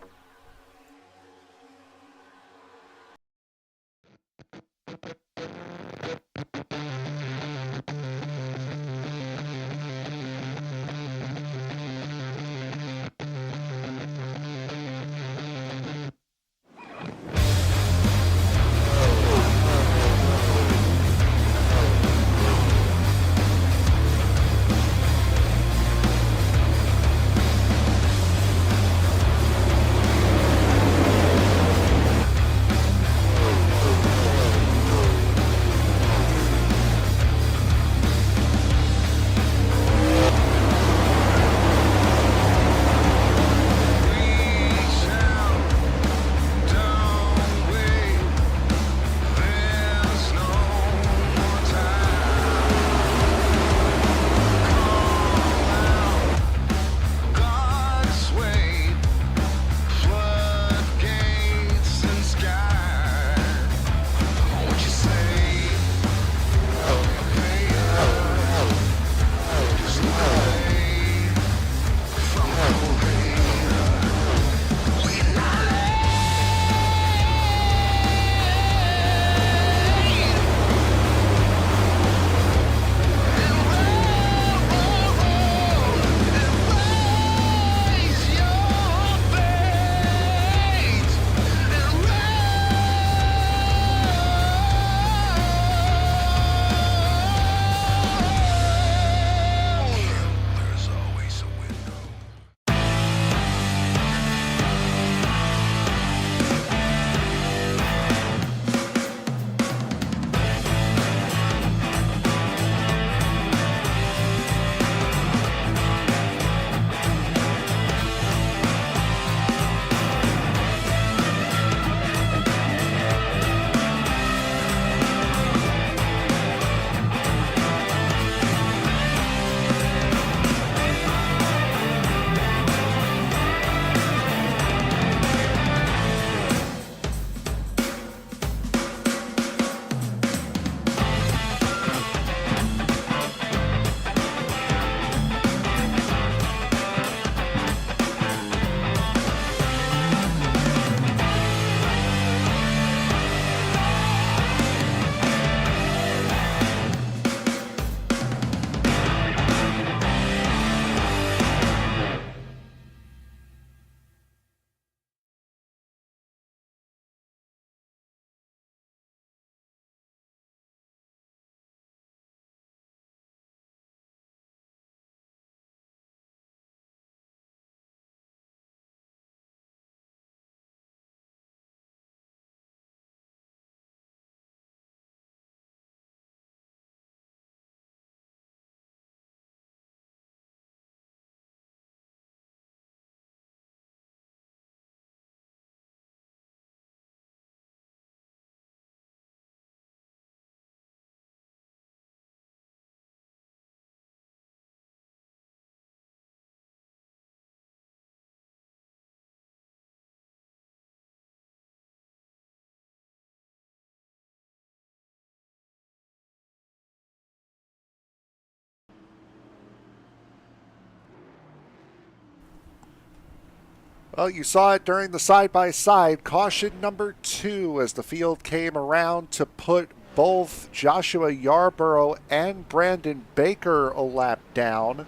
Well, you saw it during the side-by-side. Caution number 2 as the field came around to put both Joshua Yarborough and Brandon Baker a lap down.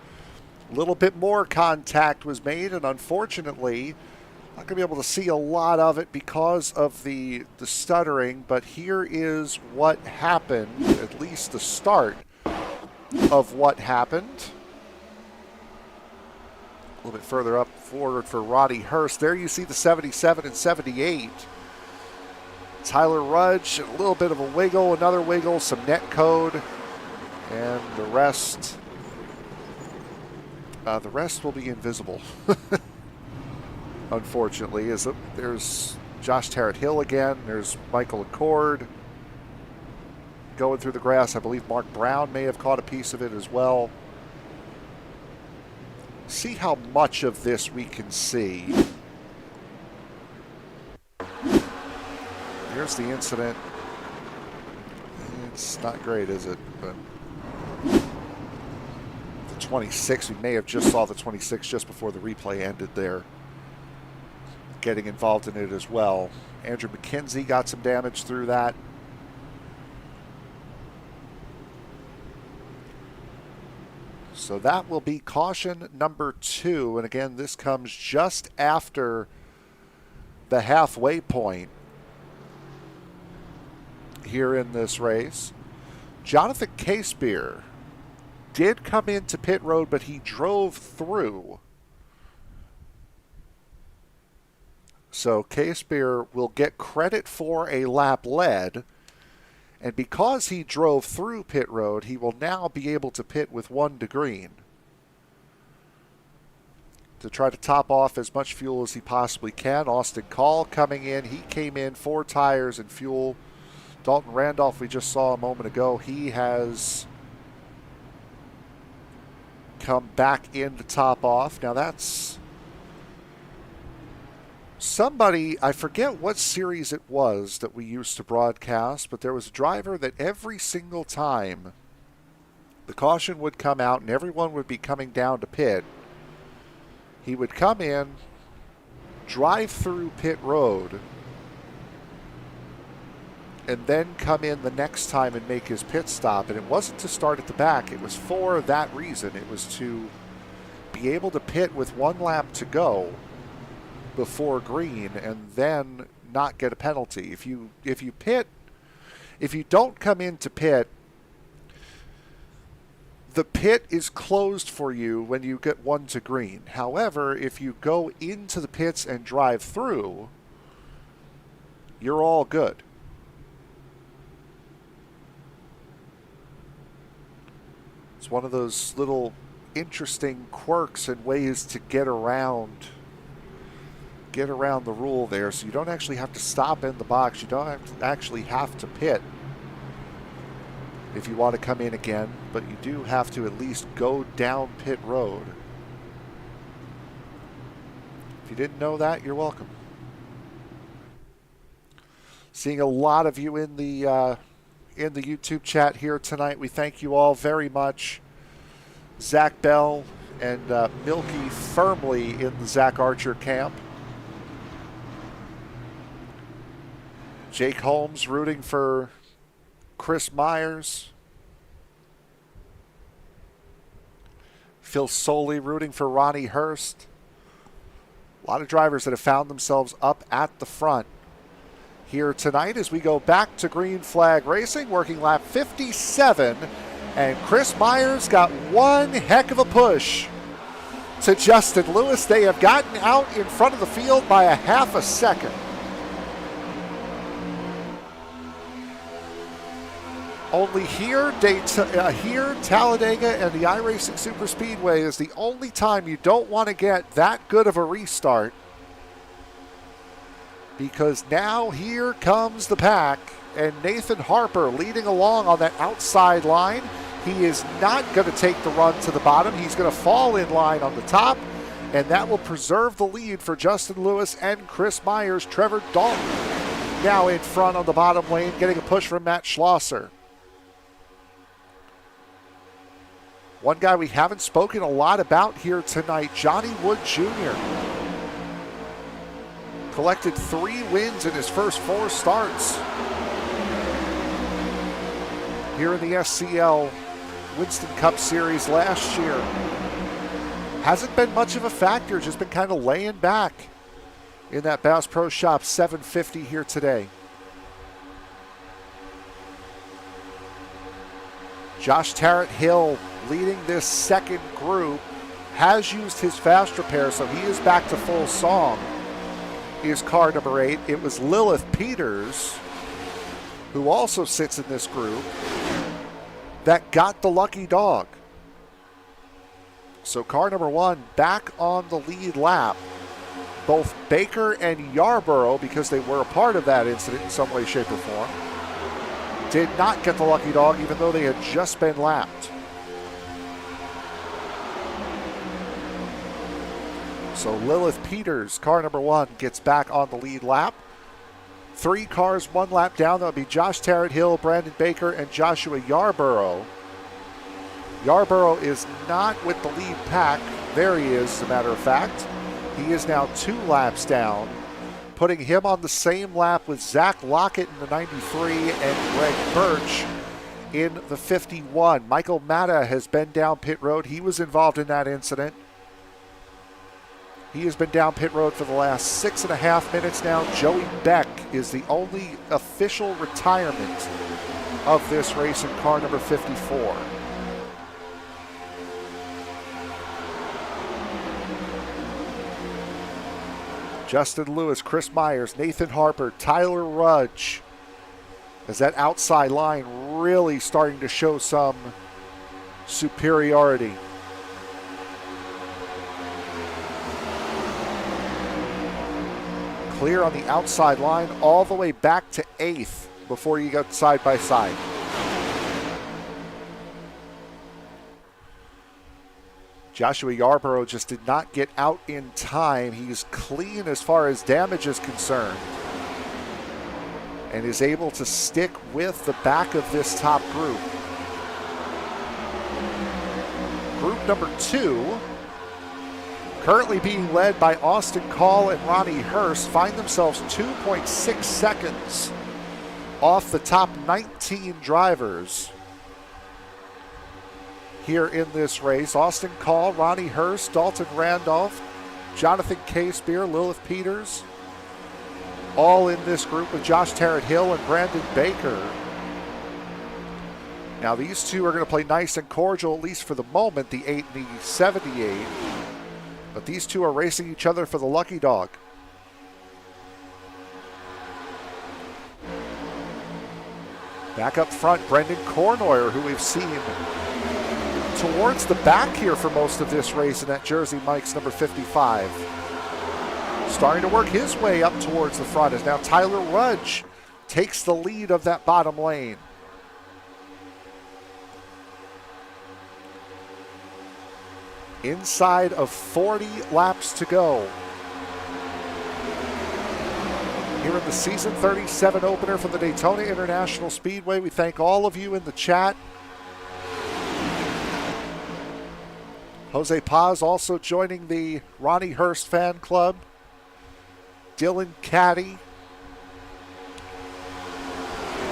A little bit more contact was made, and unfortunately, not going to be able to see a lot of it because of the stuttering, but here is what happened, at least the start of what happened. A little bit further up forward for Roddy Hurst. There you see the 77 and 78. Tyler Rudge, a little bit of a wiggle, another wiggle, some net code, and the rest will be invisible. Unfortunately, there's Josh Tarrant-Hill again. There's Michael Accord going through the grass. I believe Mark Brown may have caught a piece of it as well. See how much of this we can see. here's the incident. It's not great, is it? But the 26, we may have just saw the 26 just before the replay ended there, getting involved in it as well. Andrew McKenzie got some damage through that. So that will be caution number 2. And again, this comes just after the halfway point here in this race. Jonathan Casebeer did come into pit road, but he drove through. So Casebeer will get credit for a lap led. And because he drove through pit road, he will now be able to pit with 1 to green to try to top off as much fuel as he possibly can. Austin Call coming in. He came in 4 tires and fuel. Dalton Randolph, we just saw a moment ago, he has come back in to top off. Now that's somebody, I forget what series it was that we used to broadcast, but there was a driver that every single time the caution would come out and everyone would be coming down to pit, he would come in, drive through pit road, and then come in the next time and make his pit stop. And it wasn't to start at the back. It was for that reason. It was to be able to pit with 1 lap to go before green and then not get a penalty. If you don't come into pit, the pit is closed for you when you get 1 to green. However, if you go into the pits and drive through, you're all good. It's one of those little interesting quirks and ways to get around the rule there, so you don't actually have to stop in the box. You don't actually have to pit if you want to come in again, but you do have to at least go down pit road. If you didn't know that, you're welcome. Seeing a lot of you in the YouTube chat here tonight. We thank you all very much. Zach Bell and Milky firmly in the Zach Archer camp. Jake Holmes rooting for Chris Myers. Phil Soley rooting for Ronnie Hurst. A lot of drivers that have found themselves up at the front here tonight as we go back to green flag racing, working lap 57. And Chris Myers got one heck of a push to Justin Lewis. They have gotten out in front of the field by a half a second. Only here, Talladega and the iRacing Super Speedway is the only time you don't want to get that good of a restart, because now here comes the pack and Nathan Harper leading along on that outside line. He is not going to take the run to the bottom. He's going to fall in line on the top, and that will preserve the lead for Justin Lewis and Chris Myers. Trevor Dalton now in front on the bottom lane, getting a push from Matt Schlosser. One guy we haven't spoken a lot about here tonight, Johnny Wood Jr. collected 3 wins in his first 4 starts here in the SCL Winston Cup Series last year. Hasn't been much of a factor, just been kind of laying back in that Bass Pro Shop 750 here today. Josh Tarrant-Hill leading this second group, has used his fast repair, so he is back to full song. He is car number 8. It was Lilith Peters, who also sits in this group, that got the lucky dog. So car number 1 back on the lead lap. Both Baker and Yarborough, because they were a part of that incident in some way, shape, or form, did not get the lucky dog, even though they had just been lapped. So Lilith Peters, car number 1, gets back on the lead lap. 3 cars 1 lap down. That would be Josh Tarrant-Hill, Brandon Baker, and Joshua Yarborough. Yarborough is not with the lead pack. There he is, as a matter of fact. He is now 2 laps down, putting him on the same lap with Zach Lockett in the 93 and Greg Birch in the 51. Michael Matta has been down pit road. He was involved in that incident. He has been down pit road for the last 6.5 minutes now. Joey Beck is the only official retirement of this race in car number 54. Justin Lewis, Chris Myers, Nathan Harper, Tyler Rudge, as that outside line really starting to show some superiority. Clear on the outside line all the way back to 8th before you got side by side. Joshua Yarborough just did not get out in time. He's clean as far as damage is concerned and is able to stick with the back of this top group. Group number 2, currently being led by Austin Call and Ronnie Hurst, find themselves 2.6 seconds off the top 19 drivers here in this race. Austin Call, Ronnie Hurst, Dalton Randolph, Jonathan Casebeer, Lilith Peters, all in this group with Josh Tarrant-Hill and Brandon Baker. Now these two are going to play nice and cordial, at least for the moment, the 8 and the 78. But these two are racing each other for the lucky dog. Back up front, Brendan Cornoyer, who we've seen towards the back here for most of this race in that Jersey Mike's number 55. Starting to work his way up towards the front as now Tyler Rudge takes the lead of that bottom lane. Inside of 40 laps to go here in the season 37 opener for the Daytona International Speedway. We thank all of you in the chat. Jose Paz also joining the Ronnie Hurst fan club. Dylan Caddy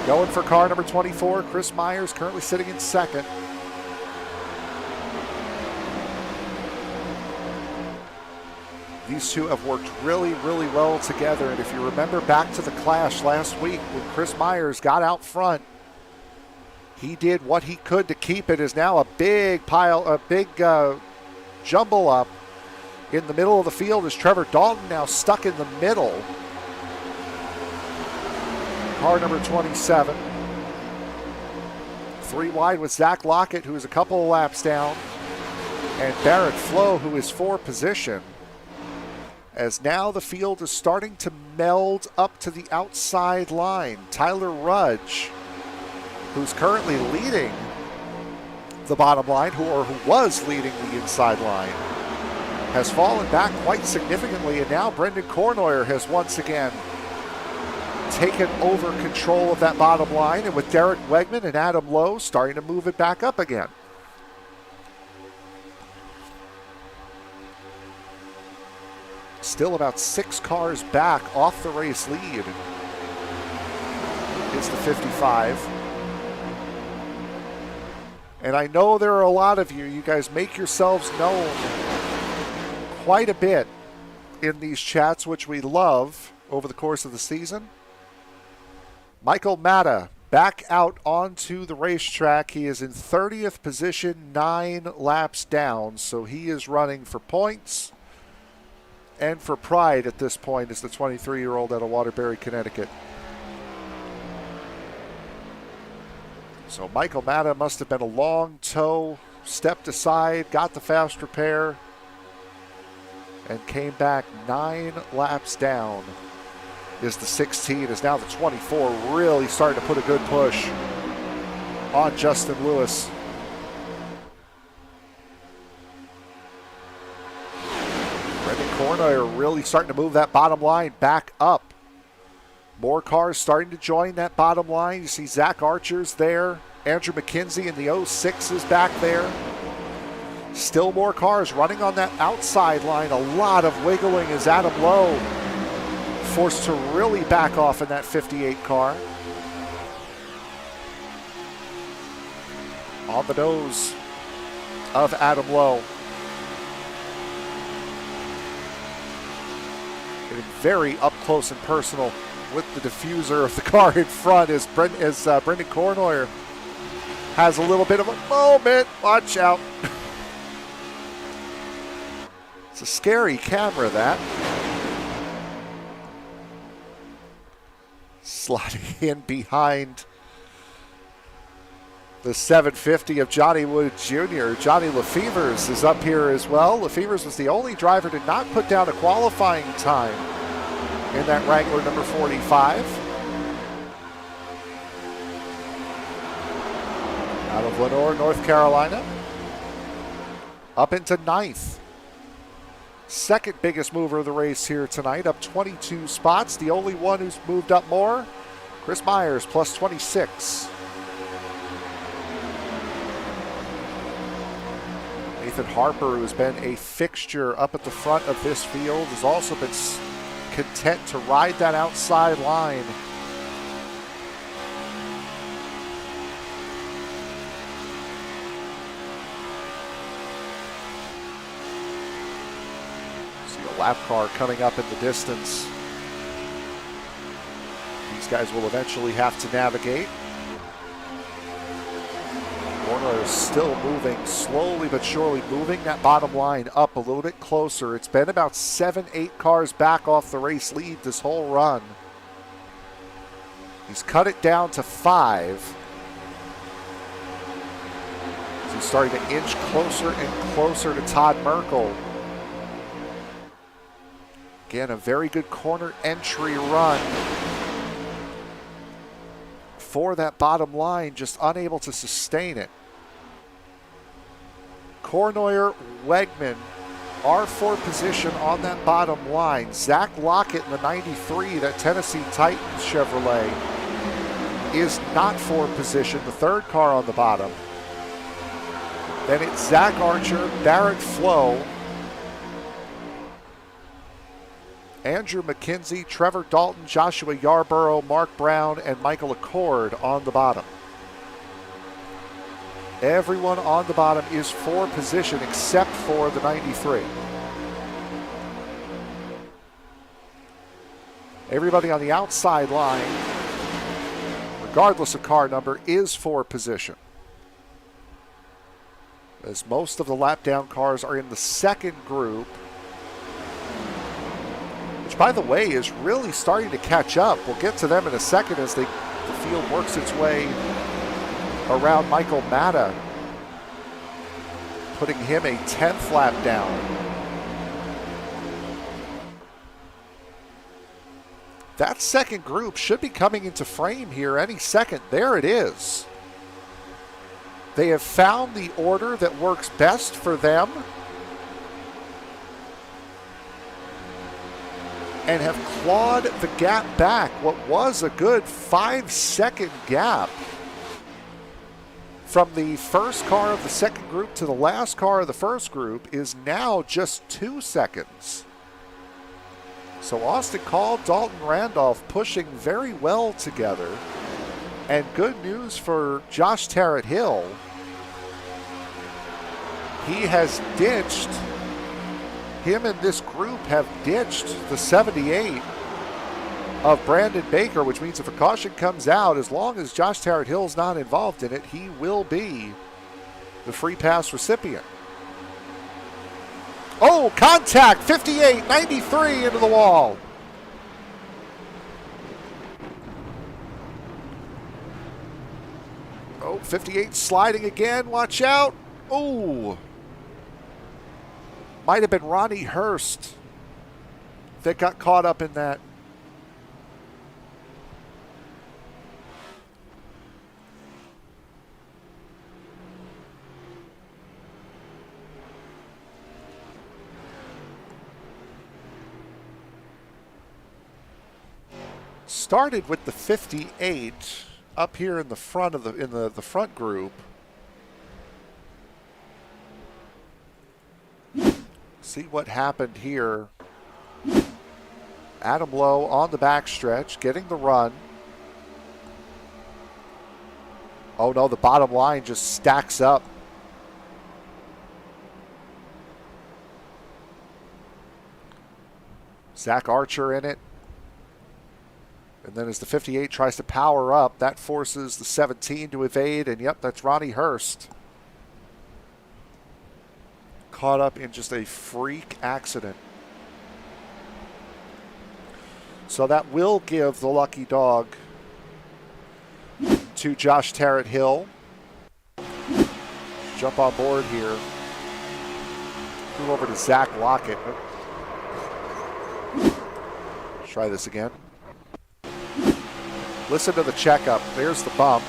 going for car number 24. Chris Myers currently sitting in second. These two have worked really, really well together. And if you remember back to the clash last week when Chris Myers got out front, he did what he could to keep it. Is now a big pile, a big jumble up in the middle of the field is Trevor Dalton now stuck in the middle. Car number 27. 3 wide with Zach Lockett, who is a couple of laps down, and Barrett Flo, who is 4 position. As now the field is starting to meld up to the outside line. Tyler Rudge, who's currently leading the bottom line, who was leading the inside line, has fallen back quite significantly, and now Brendan Cornoyer has once again taken over control of that bottom line, and with Derek Wegman and Adam Lowe starting to move it back up again. Still about 6 cars back off the race lead is the 55. And I know there are a lot of you. You guys make yourselves known quite a bit in these chats, which we love over the course of the season. Michael Matta back out onto the racetrack. He is in 30th position, 9 laps down. So he is running for points and for pride at this point as the 23-year-old out of Waterbury, Connecticut. So Michael Matta must have been a long tow, stepped aside, got the fast repair, and came back 9 laps down. Is the 16, is now the 24, really starting to put a good push on Justin Lewis. Brendan Cornoyer really starting to move that bottom line back up. More cars starting to join that bottom line. You see Zach Archer's there. Andrew McKenzie in the 06 is back there. Still more cars running on that outside line. A lot of wiggling as Adam Lowe forced to really back off in that 58 car. On the nose of Adam Lowe. Getting very up close and personal with the diffuser of the car in front as Brendan Cornoyer has a little bit of a moment. Watch out. It's a scary camera, that. Sliding in behind the 750 of Johnny Wood Jr. Johnny Lefevers is up here as well. Lefevers was the only driver to not put down a qualifying time in that Wrangler number 45. Out of Lenore, North Carolina. Up into 9th. Second biggest mover of the race here tonight, up 22 spots. The only one who's moved up more, Chris Myers, plus 26. Nathan Harper, who's been a fixture up at the front of this field, has also been content to ride that outside line. See a lap car coming up in the distance. These guys will eventually have to navigate. Warner is still moving, slowly but surely moving that bottom line up a little bit closer. It's been about 7-8 cars back off the race lead this whole run. He's cut it down to 5. He's starting to inch closer and closer to Todd Merkel. Again, a very good corner entry run for that bottom line, just unable to sustain it. Cornoyer, Wegman are for position on that bottom line. Zach Lockett in the 93, that Tennessee Titans Chevrolet, is not for position, the third car on the bottom. Then it's Zach Archer, Barrett Flo, Andrew McKenzie, Trevor Dalton, Joshua Yarborough, Mark Brown, and Michael Accord on the bottom. Everyone on the bottom is for position except for the 93. Everybody on the outside line, regardless of car number, is for position. As most of the lap down cars are in the second group, which, by the way, is really starting to catch up. We'll get to them in a second as the field works its way around Michael Matta, putting him a 10th lap down. That second group should be coming into frame here any second. There it is. They have found the order that works best for them and have clawed the gap back. What was a good 5-second gap from the first car of the second group to the last car of the first group is now just 2 seconds. So Austin Call, Dalton Randolph pushing very well together. And good news for Josh Tarrant Hill. He has ditched, him and this group have ditched the 78 of Brandon Baker, which means if a caution comes out, as long as Josh Tarrant Hill's not involved in it, he will be the free pass recipient. Oh, contact, 58, 93 into the wall. Oh, 58 sliding again, watch out. Oh, might have been Ronnie Hurst that got caught up in that. Started with the 58 up here in the front of the front group. See what happened here. Adam Lowe on the backstretch, getting the run. Oh no, the bottom line just stacks up. Zach Archer in it. And then as the 58 tries to power up, that forces the 17 to evade. And yep, that's Ronnie Hurst. Caught up in just a freak accident. So that will give the lucky dog to Josh Tarrant Hill. Jump on board here. Move over to Zach Lockett. Try this again. Listen to the checkup. There's the bump.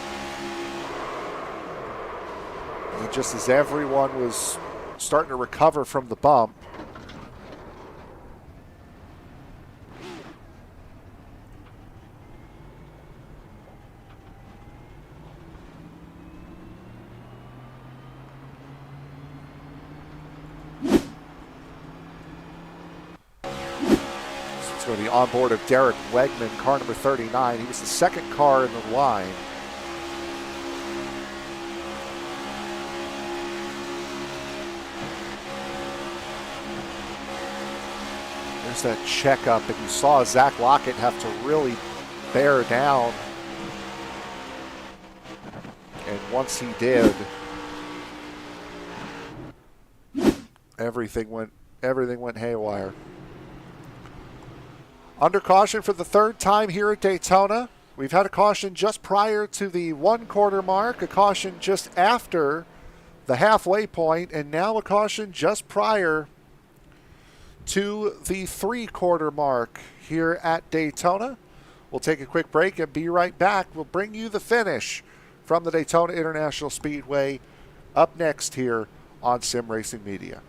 And just as everyone was starting to recover from the bump, it's going to be on board of Derek Wegman, car number 39. He was the second car in the line. There's that checkup, and you saw Zach Lockett have to really bear down. And once he did, everything went haywire. Under caution for the third time here at Daytona. We've had a caution just prior to the 1 quarter mark, a caution just after the halfway point, and now a caution just prior to the 3 quarter mark here at Daytona. We'll take a quick break and be right back. We'll bring you the finish from the Daytona International Speedway up next here on Sim Racing Media.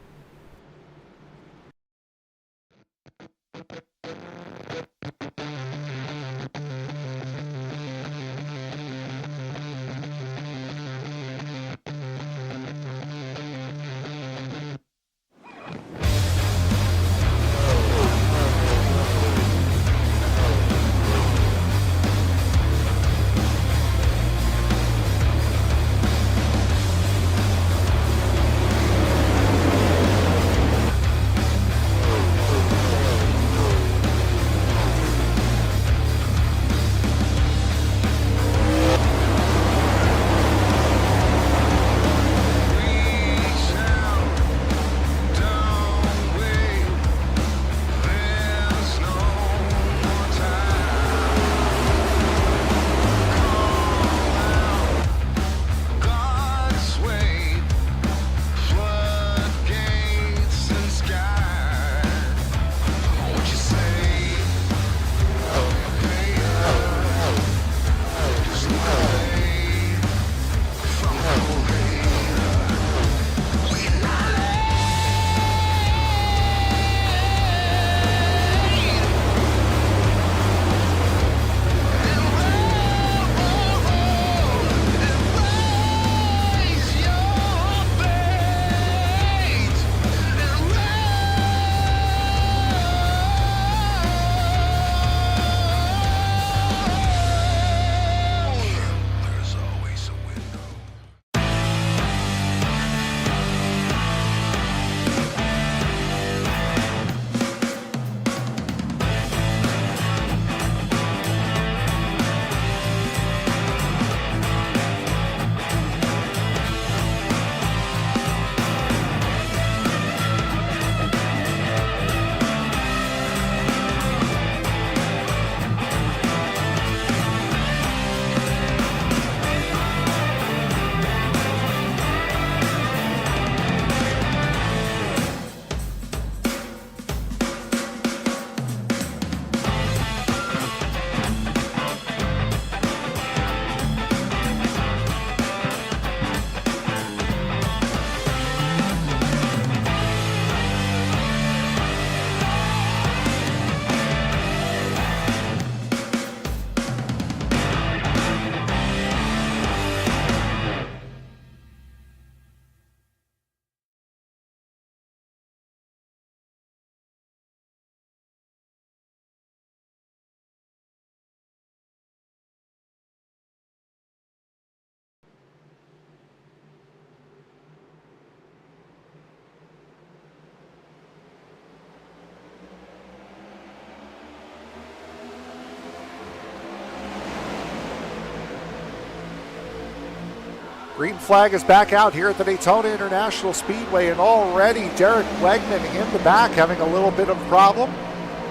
Green flag is back out here at the Daytona International Speedway, and already Derek Wegman in the back having a little bit of a problem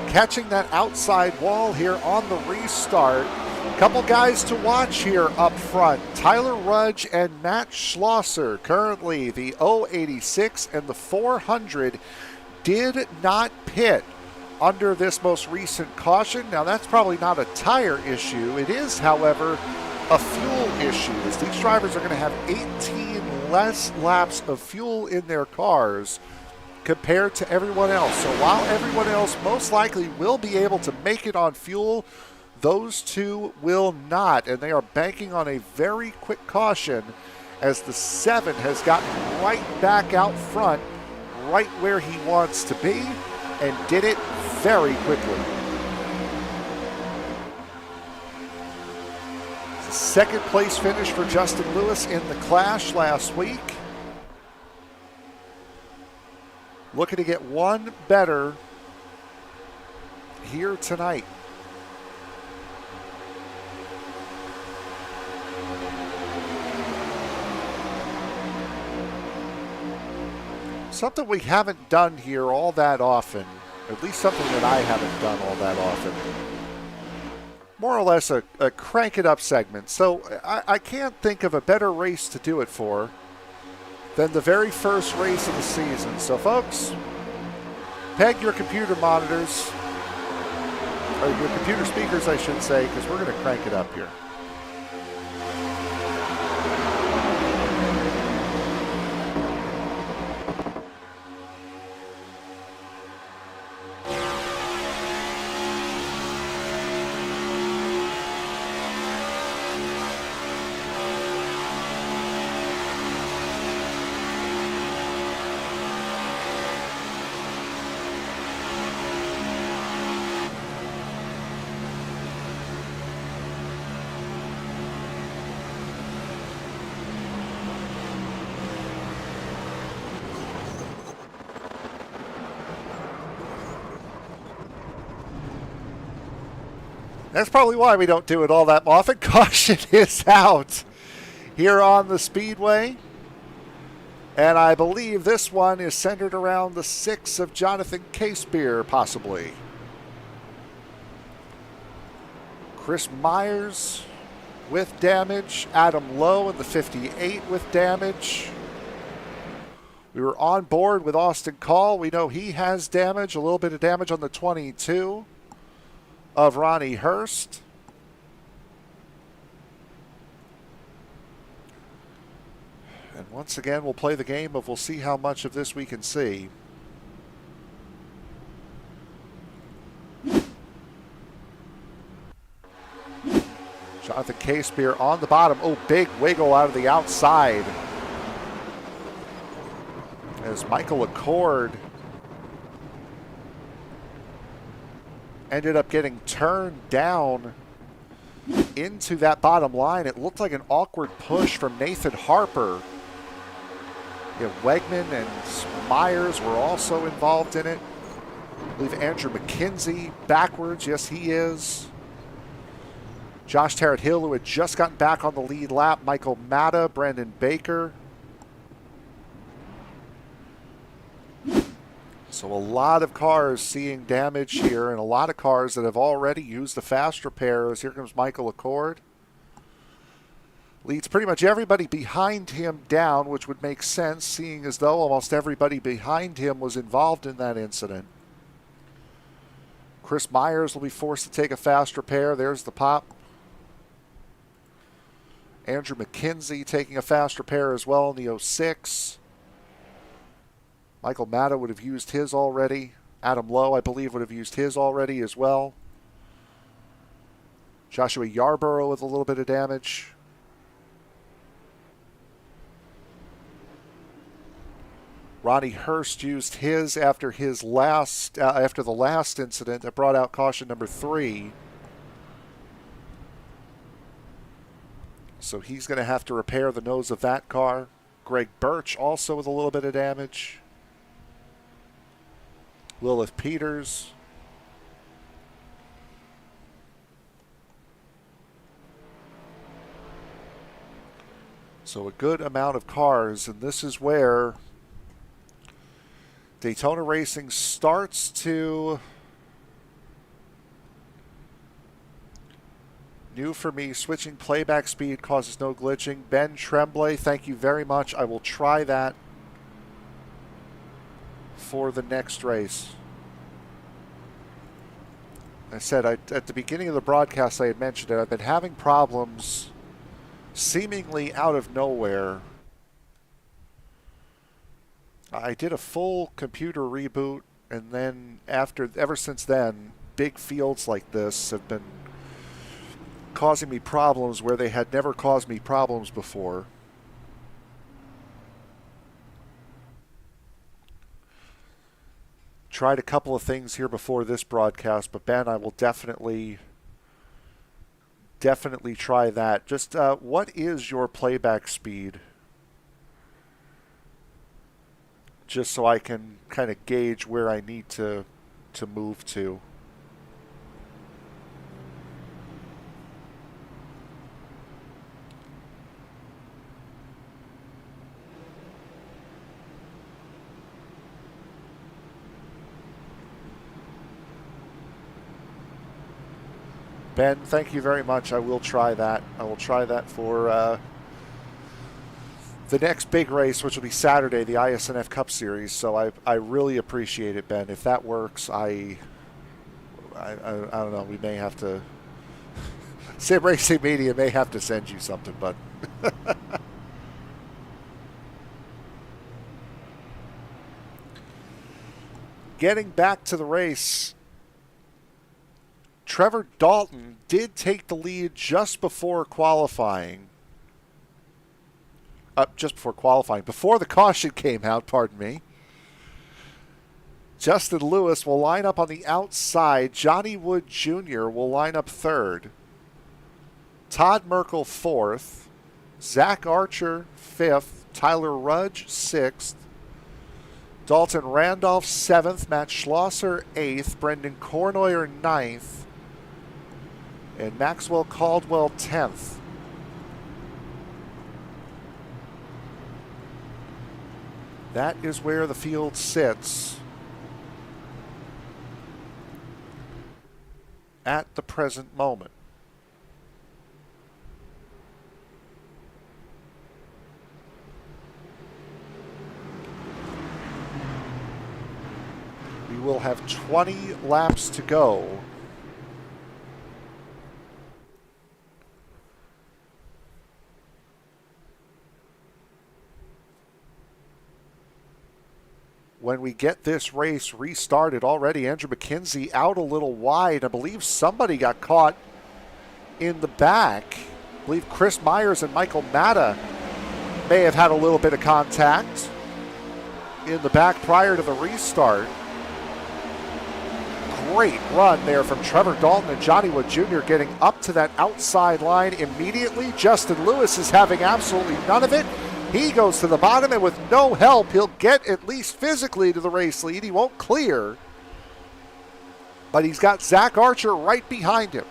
catching that outside wall here on the restart. Couple guys to watch here up front. Tyler Rudge and Matt Schlosser. Currently the 086 and the 400 did not pit under this most recent caution. Now that's probably not a tire issue. It is, however, a fuel issue, as these drivers are going to have 18 less laps of fuel in their cars compared to everyone else. So while everyone else most likely will be able to make it on fuel, those two will not, and they are banking on a very quick caution as the 7 has gotten right back out front, right where he wants to be, and did it very quickly. It's a second place finish for Justin Lewis in the Clash last week. Looking to get one better here tonight. Something we haven't done here all that often, at least something that I haven't done all that often. More or less a crank it up segment. So I can't think of a better race to do it for than the very first race of the season. So folks, peg your computer monitors, or your computer speakers I should say, because we're going to crank it up here. That's probably why we don't do it all that often. Caution is out here on the Speedway. And I believe this one is centered around the 6 of Jonathan Casebeer, possibly. Chris Myers with damage. Adam Lowe in the 58 with damage. We were on board with Austin Call. We know he has damage, a little bit of damage on the 22. Of Ronnie Hurst. And once again, we'll play the game of we'll see how much of this we can see. Jonathan Casebeer on the bottom. Oh, big wiggle out of the outside. As Michael Accord ended up getting turned down into that bottom line. It looked like an awkward push from Nathan Harper. Wegman and Myers were also involved in it. I believe Andrew McKenzie backwards. Yes, he is. Josh Tarrant-Hill, who had just gotten back on the lead lap. Michael Matta, Brandon Baker. So a lot of cars seeing damage here, and a lot of cars that have already used the fast repair. As here comes Michael Accord. Leads pretty much everybody behind him down, which would make sense, seeing as though almost everybody behind him was involved in that incident. Chris Myers will be forced to take a fast repair. There's the pop. Andrew McKenzie taking a fast repair as well in the 06. Michael Matta would have used his already. Adam Lowe, I believe, would have used his already as well. Joshua Yarborough with a little bit of damage. Ronnie Hurst used his after the last incident that brought out caution number 3. So he's going to have to repair the nose of that car. Greg Birch also with a little bit of damage. Lilith Peters. So a good amount of cars, and this is where Daytona Racing starts to... New for me, switching playback speed causes no glitching. Ben Tremblay, thank you very much. I will try that for the next race. I said at the beginning of the broadcast I had mentioned it. I've been having problems seemingly out of nowhere. I did a full computer reboot, and then ever since then, big fields like this have been causing me problems where they had never caused me problems before. Tried a couple of things here before this broadcast, but Ben, I will definitely try that. Just what is your playback speed? Just so I can kind of gauge where I need to move to. Ben, thank you very much. I will try that. I will try that for the next big race, which will be Saturday, the ISNF Cup Series. So I really appreciate it, Ben. If that works, I don't know. We may have to... Sim Racing Media may have to send you something, but... Getting back to the race... Trevor Dalton did take the lead just before qualifying. Before the caution came out, pardon me. Justin Lewis will line up on the outside. Johnny Wood Jr. will line up third. Todd Merkel fourth. Zach Archer fifth. Tyler Rudge sixth. Dalton Randolph seventh. Matt Schlosser eighth. Brendan Cornoyer ninth. And Maxwell Caldwell 10th. That is where the field sits at the present moment. We will have 20 laps to go. When we get this race restarted already, Andrew McKenzie out a little wide. I believe somebody got caught in the back. I believe Chris Myers and Michael Matta may have had a little bit of contact in the back prior to the restart. Great run there from Trevor Dalton and Johnny Wood Jr. getting up to that outside line immediately. Justin Lewis is having absolutely none of it. He goes to the bottom, and with no help, he'll get at least physically to the race lead. He won't clear, but he's got Zach Archer right behind him.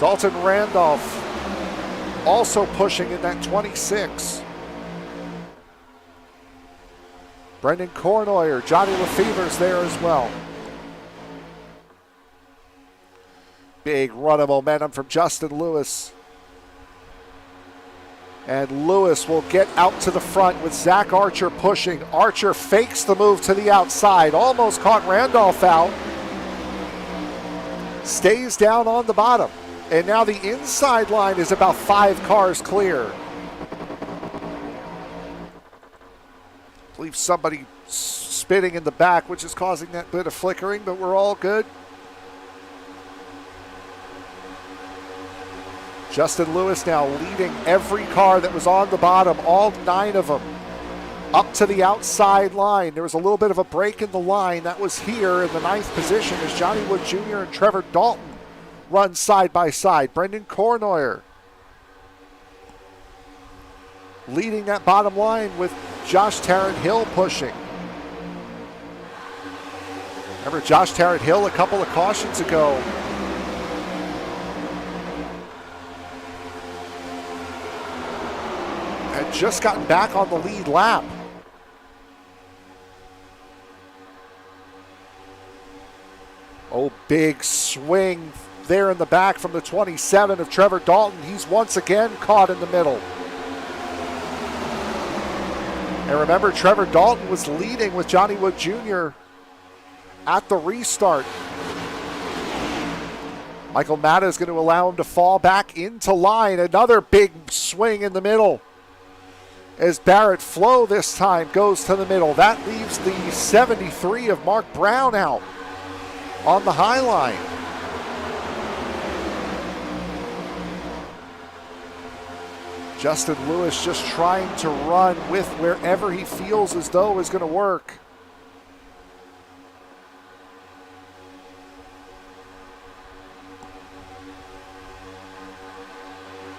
Dalton Randolph also pushing in that 26. Brendan Cornoyer, Johnny Lefever's there as well. Big run of momentum from Justin Lewis. And Lewis will get out to the front with Zach Archer pushing. Archer fakes the move to the outside. Almost caught Randolph out. Stays down on the bottom. And now the inside line is about 5 cars clear. I believe somebody spitting in the back, which is causing that bit of flickering, but we're all good. Justin Lewis now leading every car that was on the bottom, all 9 of them, up to the outside line. There was a little bit of a break in the line. That was here in the 9th position as Johnny Wood Jr. and Trevor Dalton run side by side. Brendan Cornoyer leading that bottom line with Josh Tarrant Hill pushing. Remember Josh Tarrant Hill a couple of cautions ago just gotten back on the lead lap. Oh, big swing there in the back from the 27 of Trevor Dalton. He's once again caught in the middle. And remember, Trevor Dalton was leading with Johnny Wood Jr. at the restart. Michael Matta is going to allow him to fall back into line. Another big swing in the middle as Barrett Flo this time goes to the middle. That leaves the 73 of Mark Brown out on the high line. Justin Lewis just trying to run with wherever he feels as though is going to work.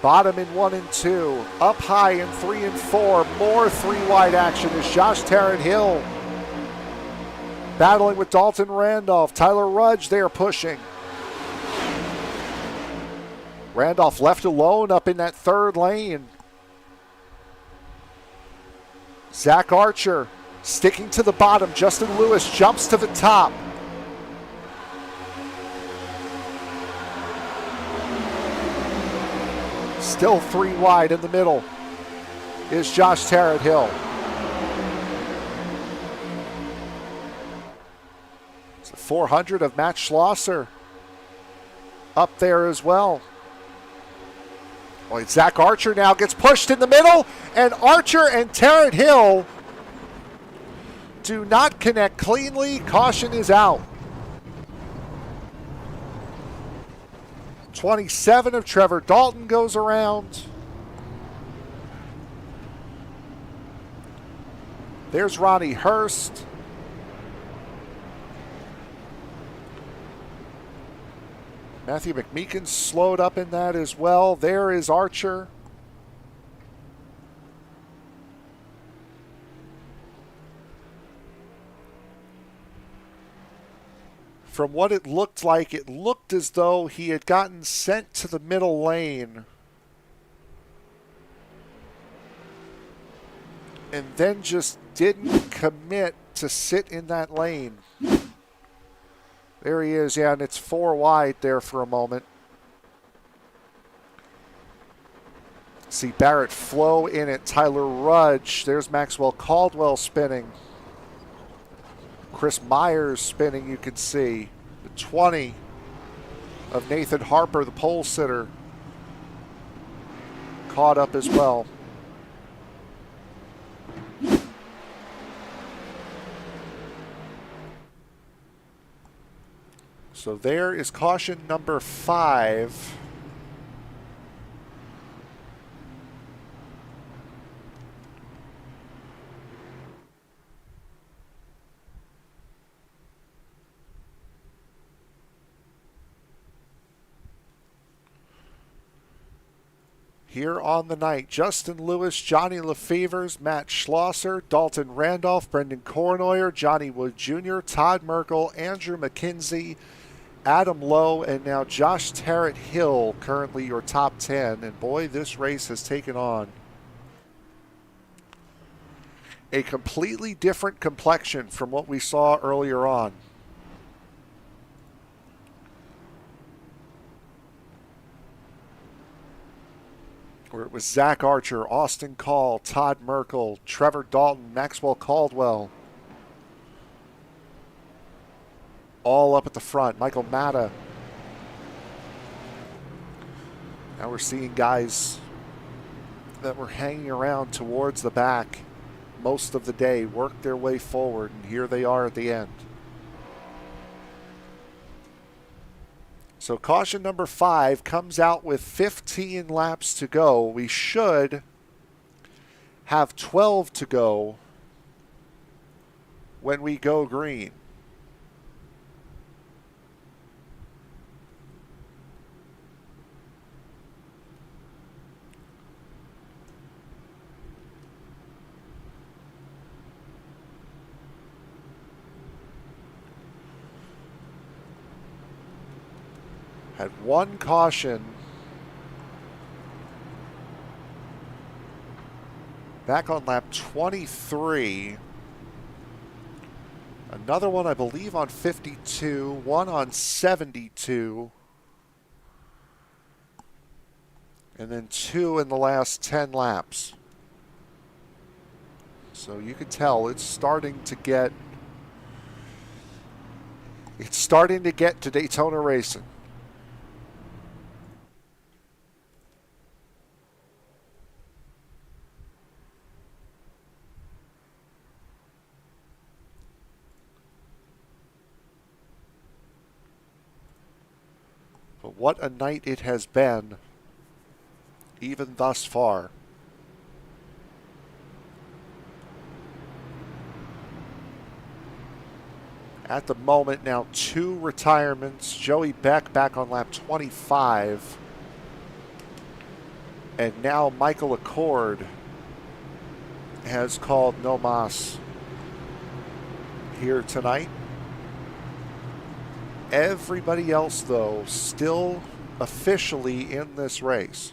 Bottom in 1 and 2, up high in 3 and 4. More 3-wide action as Josh Tarrant Hill battling with Dalton Randolph. Tyler Rudge there pushing. Randolph left alone up in that third lane. Zach Archer sticking to the bottom. Justin Lewis jumps to the top. Still 3 wide in the middle is Josh Tarrant Hill. It's a 400 of Matt Schlosser up there as well. Boy, Zach Archer now gets pushed in the middle, and Archer and Tarrant Hill do not connect cleanly. Caution is out. 27 of Trevor Dalton goes around. There's Ronnie Hurst. Matthew McMeekin slowed up in that as well. There is Archer. From what it looked like, it looked as though he had gotten sent to the middle lane and then just didn't commit to sit in that lane. There he is, yeah, and it's 4 wide there for a moment. See Barrett Flo in it, Tyler Rudge. There's Maxwell Caldwell spinning. Chris Myers spinning, you can see. The 20 of Nathan Harper, the pole sitter, caught up as well. So there is caution number 5. Here on the night, Justin Lewis, Johnny LaFevers, Matt Schlosser, Dalton Randolph, Brendan Kornoyer, Johnny Wood Jr., Todd Merkel, Andrew McKenzie, Adam Lowe, and now Josh Tarrant Hill, currently your top 10. And boy, this race has taken on a completely different complexion from what we saw earlier on. Where it was Zach Archer, Austin Call, Todd Merkel, Trevor Dalton, Maxwell Caldwell, all up at the front. Michael Matta. Now we're seeing guys that were hanging around towards the back most of the day work their way forward, and here they are at the end. So caution number 5 comes out with 15 laps to go. We should have 12 to go when we go green. Had one caution Back on lap 23. Another one, I believe, on 52. One on 72. And then 2 in the last 10 laps. So you can tell it's starting to get to Daytona racing. But what a night it has been, even thus far. At the moment now, 2 retirements. Joey Beck back on lap 25. And now Michael Accord has called no mas here tonight. Everybody else, though, still officially in this race.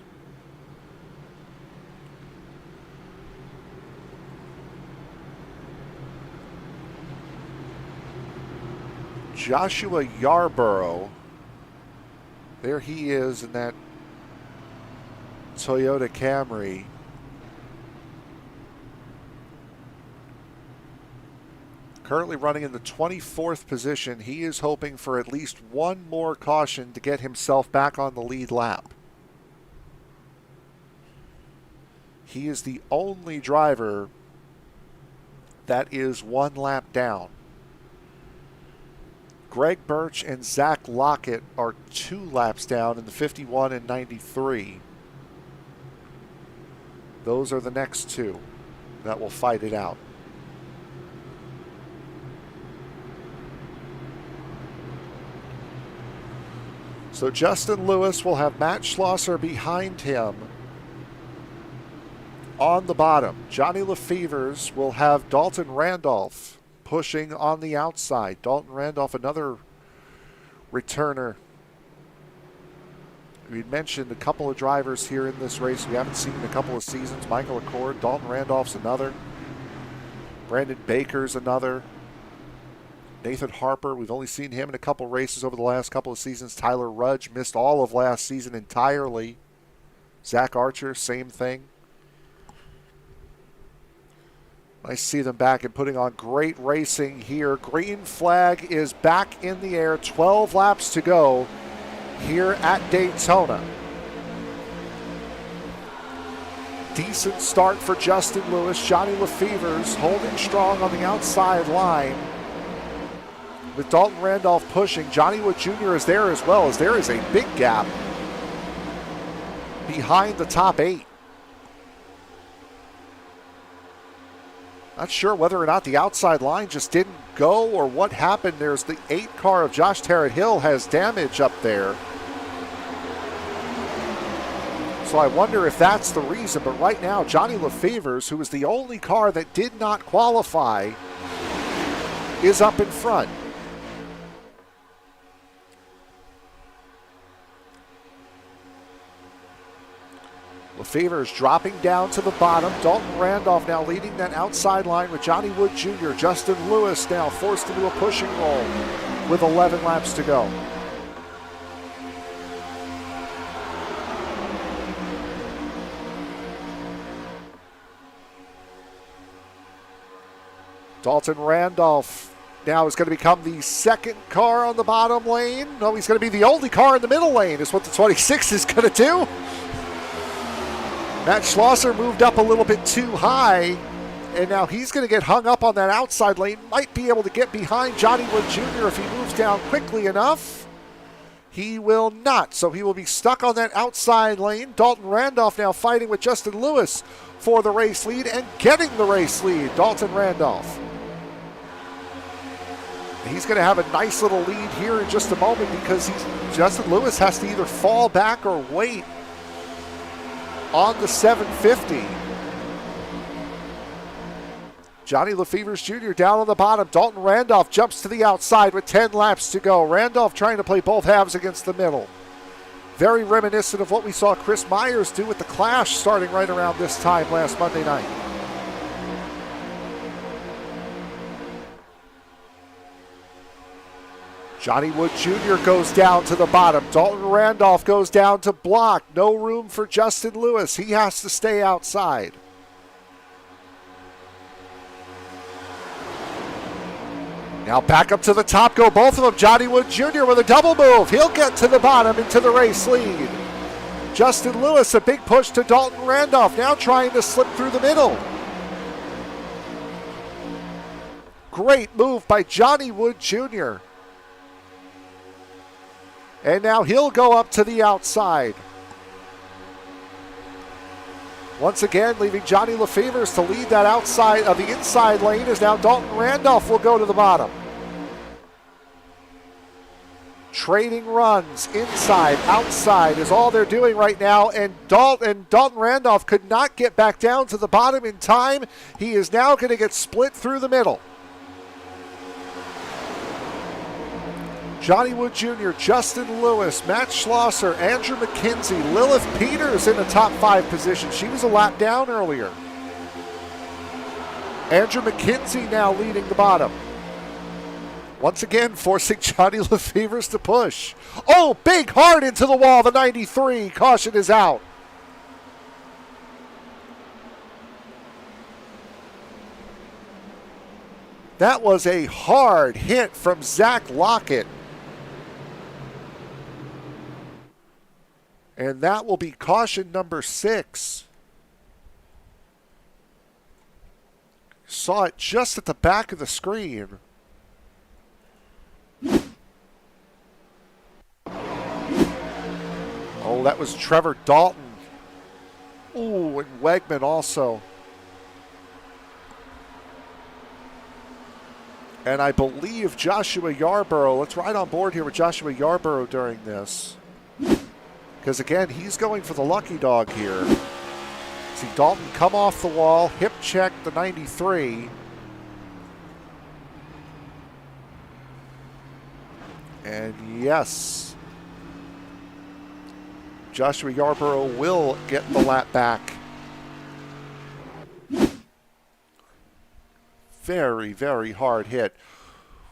Joshua Yarborough, there he is in that Toyota Camry. Currently running in the 24th position. He is hoping for at least one more caution to get himself back on the lead lap. He is the only driver that is 1 lap down. Greg Birch and Zach Lockett are 2 laps down in the 51 and 93. Those are the next 2 that will fight it out. So Justin Lewis will have Matt Schlosser behind him on the bottom. Johnny Lefevers will have Dalton Randolph pushing on the outside. Dalton Randolph, another returner. We mentioned a couple of drivers here in this race we haven't seen in a couple of seasons. Michael Accord, Dalton Randolph's another. Brandon Baker's another. Nathan Harper, we've only seen him in a couple races over the last couple of seasons. Tyler Rudge missed all of last season entirely. Zach Archer, same thing. Nice to see them back and putting on great racing here. Green flag is back in the air. 12 laps to go here at Daytona. Decent start for Justin Lewis. Johnny Lefevers holding strong on the outside line. With Dalton Randolph pushing, Johnny Wood Jr. is there as well, as there is a big gap behind the top 8. Not sure whether or not the outside line just didn't go or what happened. There's the 8 car of Josh Terrett Hill has damage up there. So I wonder if that's the reason. But right now, Johnny Lefevers, who is the only car that did not qualify, is up in front. Lefevers dropping down to the bottom. Dalton Randolph now leading that outside line with Johnny Wood Jr. Justin Lewis now forced into a pushing roll with 11 laps to go. Dalton Randolph now is going to become the second car on the bottom lane. No, he's going to be the only car in the middle lane is what the 26 is going to do. Matt Schlosser moved up a little bit too high, and now he's going to get hung up on that outside lane. Might be able to get behind Johnny Wood Jr. if he moves down quickly enough. He will not, so he will be stuck on that outside lane. Dalton Randolph now fighting with Justin Lewis for the race lead and getting the race lead. Dalton Randolph. He's going to have a nice little lead here in just a moment because Justin Lewis has to either fall back or wait on the 750. Johnny Lefevers Jr. down on the bottom. Dalton Randolph jumps to the outside with 10 laps to go. Randolph trying to play both halves against the middle. Very reminiscent of what we saw Chris Myers do with the Clash starting right around this time last Monday night. Johnny Wood Jr. goes down to the bottom. Dalton Randolph goes down to block. No room for Justin Lewis. He has to stay outside. Now back up to the top go both of them. Johnny Wood Jr. with a double move. He'll get to the bottom into the race lead. Justin Lewis, a big push to Dalton Randolph. Now trying to slip through the middle. Great move by Johnny Wood Jr. And now he'll go up to the outside. Once again, leaving Johnny Lefevers to lead that outside of the inside lane as now Dalton Randolph will go to the bottom. Trading runs inside, outside is all they're doing right now, and Dalton Randolph could not get back down to the bottom in time. He is now going to get split through the middle. Johnny Wood Jr., Justin Lewis, Matt Schlosser, Andrew McKenzie, Lilith Peters in the top 5 position. She was a lap down earlier. Andrew McKenzie now leading the bottom. Once again, forcing Johnny Lefevers to push. Oh, big hard into the wall, the 93. Caution is out. That was a hard hit from Zach Lockett. And that will be caution number 6. Saw it just at the back of the screen. Oh, that was Trevor Dalton. Ooh, and Wegman also. And I believe Joshua Yarborough. Let's ride on board here with Joshua Yarborough during this. Because again, he's going for the lucky dog here. See Dalton come off the wall, hip check the 93. And yes, Joshua Yarborough will get the lap back. Very, very hard hit.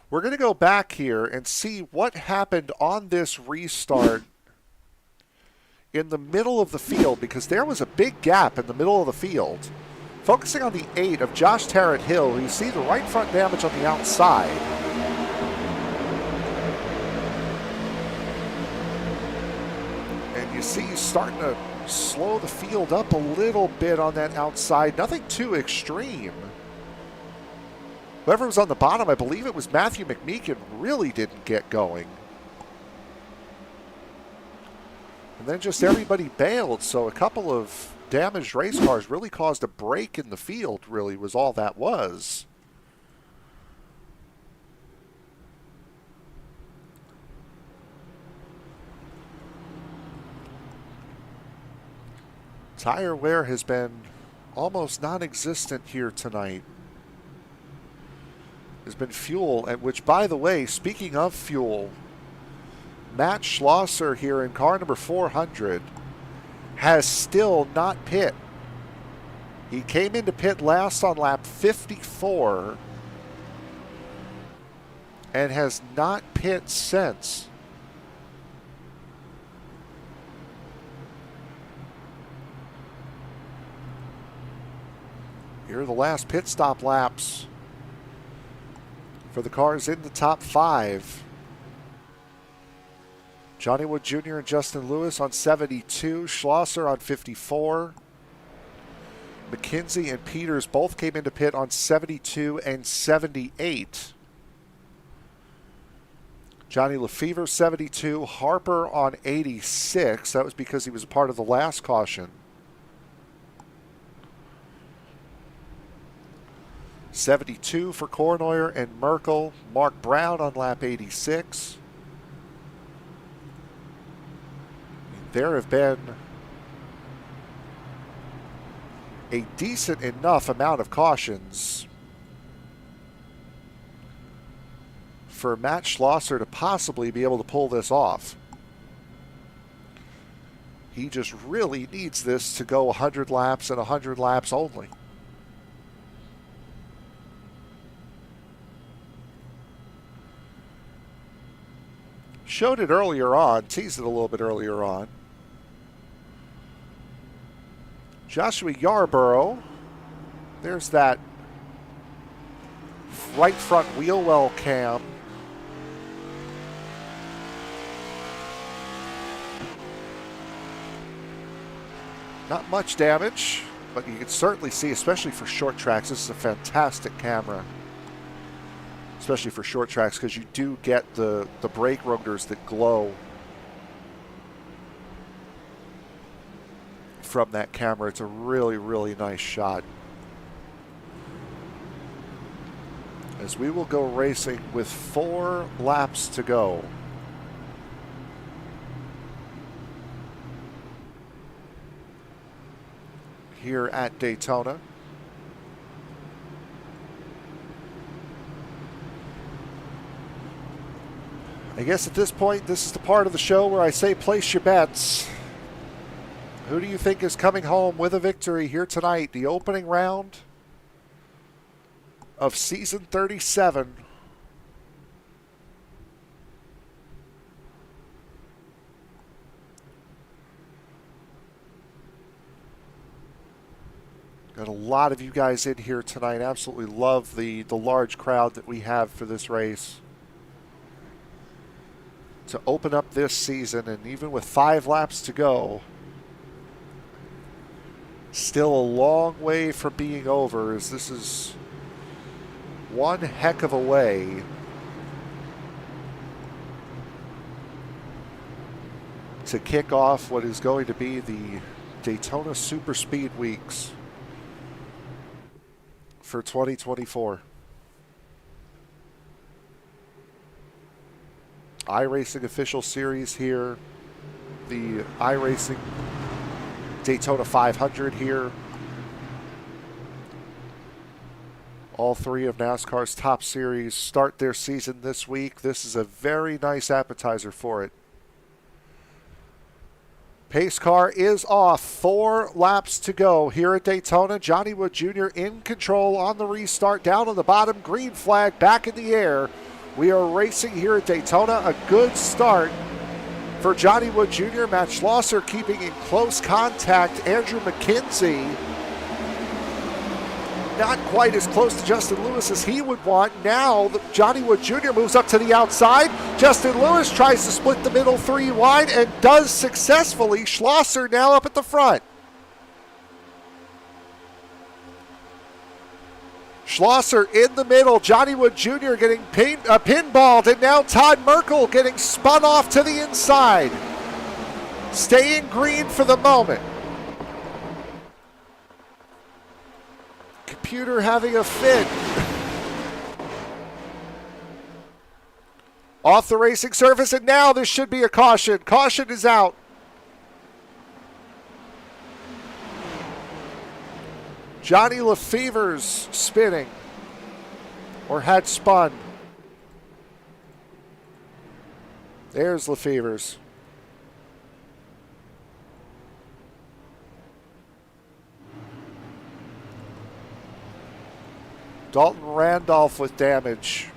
We're going to go back here and see what happened on this restart in the middle of the field, because there was a big gap in the middle of the field. Focusing on the 8 of Josh Tarrant Hill, you see the right front damage on the outside. And you see he's starting to slow the field up a little bit on that outside. Nothing too extreme. Whoever was on the bottom, I believe it was Matthew McMeekin, really didn't get going. And then just everybody bailed, so a couple of damaged race cars really caused a break in the field, really was all that was. Tire wear has been almost non-existent here tonight. There's been fuel, and which, by the way, speaking of fuel, Matt Schlosser here in car number 400 has still not pit. He came into pit last on lap 54 and has not pit since. Here are the last pit stop laps for the cars in the top 5. Johnny Wood Jr. and Justin Lewis on 72. Schlosser on 54. McKenzie and Peters both came into pit on 72 and 78. Johnny Lefevers 72. Harper on 86. That was because he was a part of the last caution. 72 for Kornoyer and Merkel. Mark Brown on lap 86. There have been a decent enough amount of cautions for Matt Schlosser to possibly be able to pull this off. He just really needs this to go 100 laps and 100 laps only. Showed it earlier on, teased it a little bit earlier on. Joshua Yarborough. There's that right front wheel well cam. Not much damage, but you can certainly see, especially for short tracks, this is a fantastic camera. Especially for short tracks, because you do get the brake rotors that glow from that camera. It's a really, really nice shot. As we will go racing with 4 laps to go. Here at Daytona. I guess at this point, this is the part of the show where I say place your bets. Who do you think is coming home with a victory here tonight? The opening round of season 37. Got a lot of you guys in here tonight. Absolutely love the large crowd that we have for this race. To open up this season, and even with 5 laps to go, still a long way from being over, as this is one heck of a way to kick off what is going to be the Daytona Super Speed Weeks for 2024. iRacing official series here. The iRacing Daytona 500 here. All 3 of NASCAR's top series start their season this week. This is a very nice appetizer for it. Pace car is off. 4 laps to go here at Daytona. Johnny Wood Jr. in control on the restart. Down on the bottom. Green flag back in the air. We are racing here at Daytona. A good start for Johnny Wood Jr. Matt Schlosser keeping in close contact. Andrew McKenzie not quite as close to Justin Lewis as he would want. Now Johnny Wood Jr. moves up to the outside. Justin Lewis tries to split the middle 3 wide and does successfully. Schlosser now up at the front. Schlosser in the middle. Johnny Wood Jr. getting pinballed, and now Todd Merkel getting spun off to the inside. Staying green for the moment. Computer having a fit. Off the racing surface, and now this should be a caution. Caution is out. Johnny Lefever's spinning, or had spun. There's Lefever's. Dalton Randolph with damage.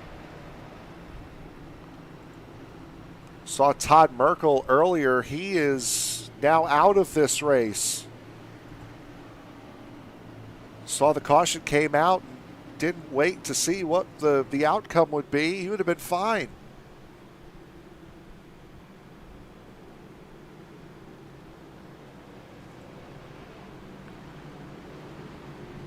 Saw Todd Merkel earlier. He is now out of this race. Saw the caution came out and didn't wait to see what the outcome would be. He would have been fine.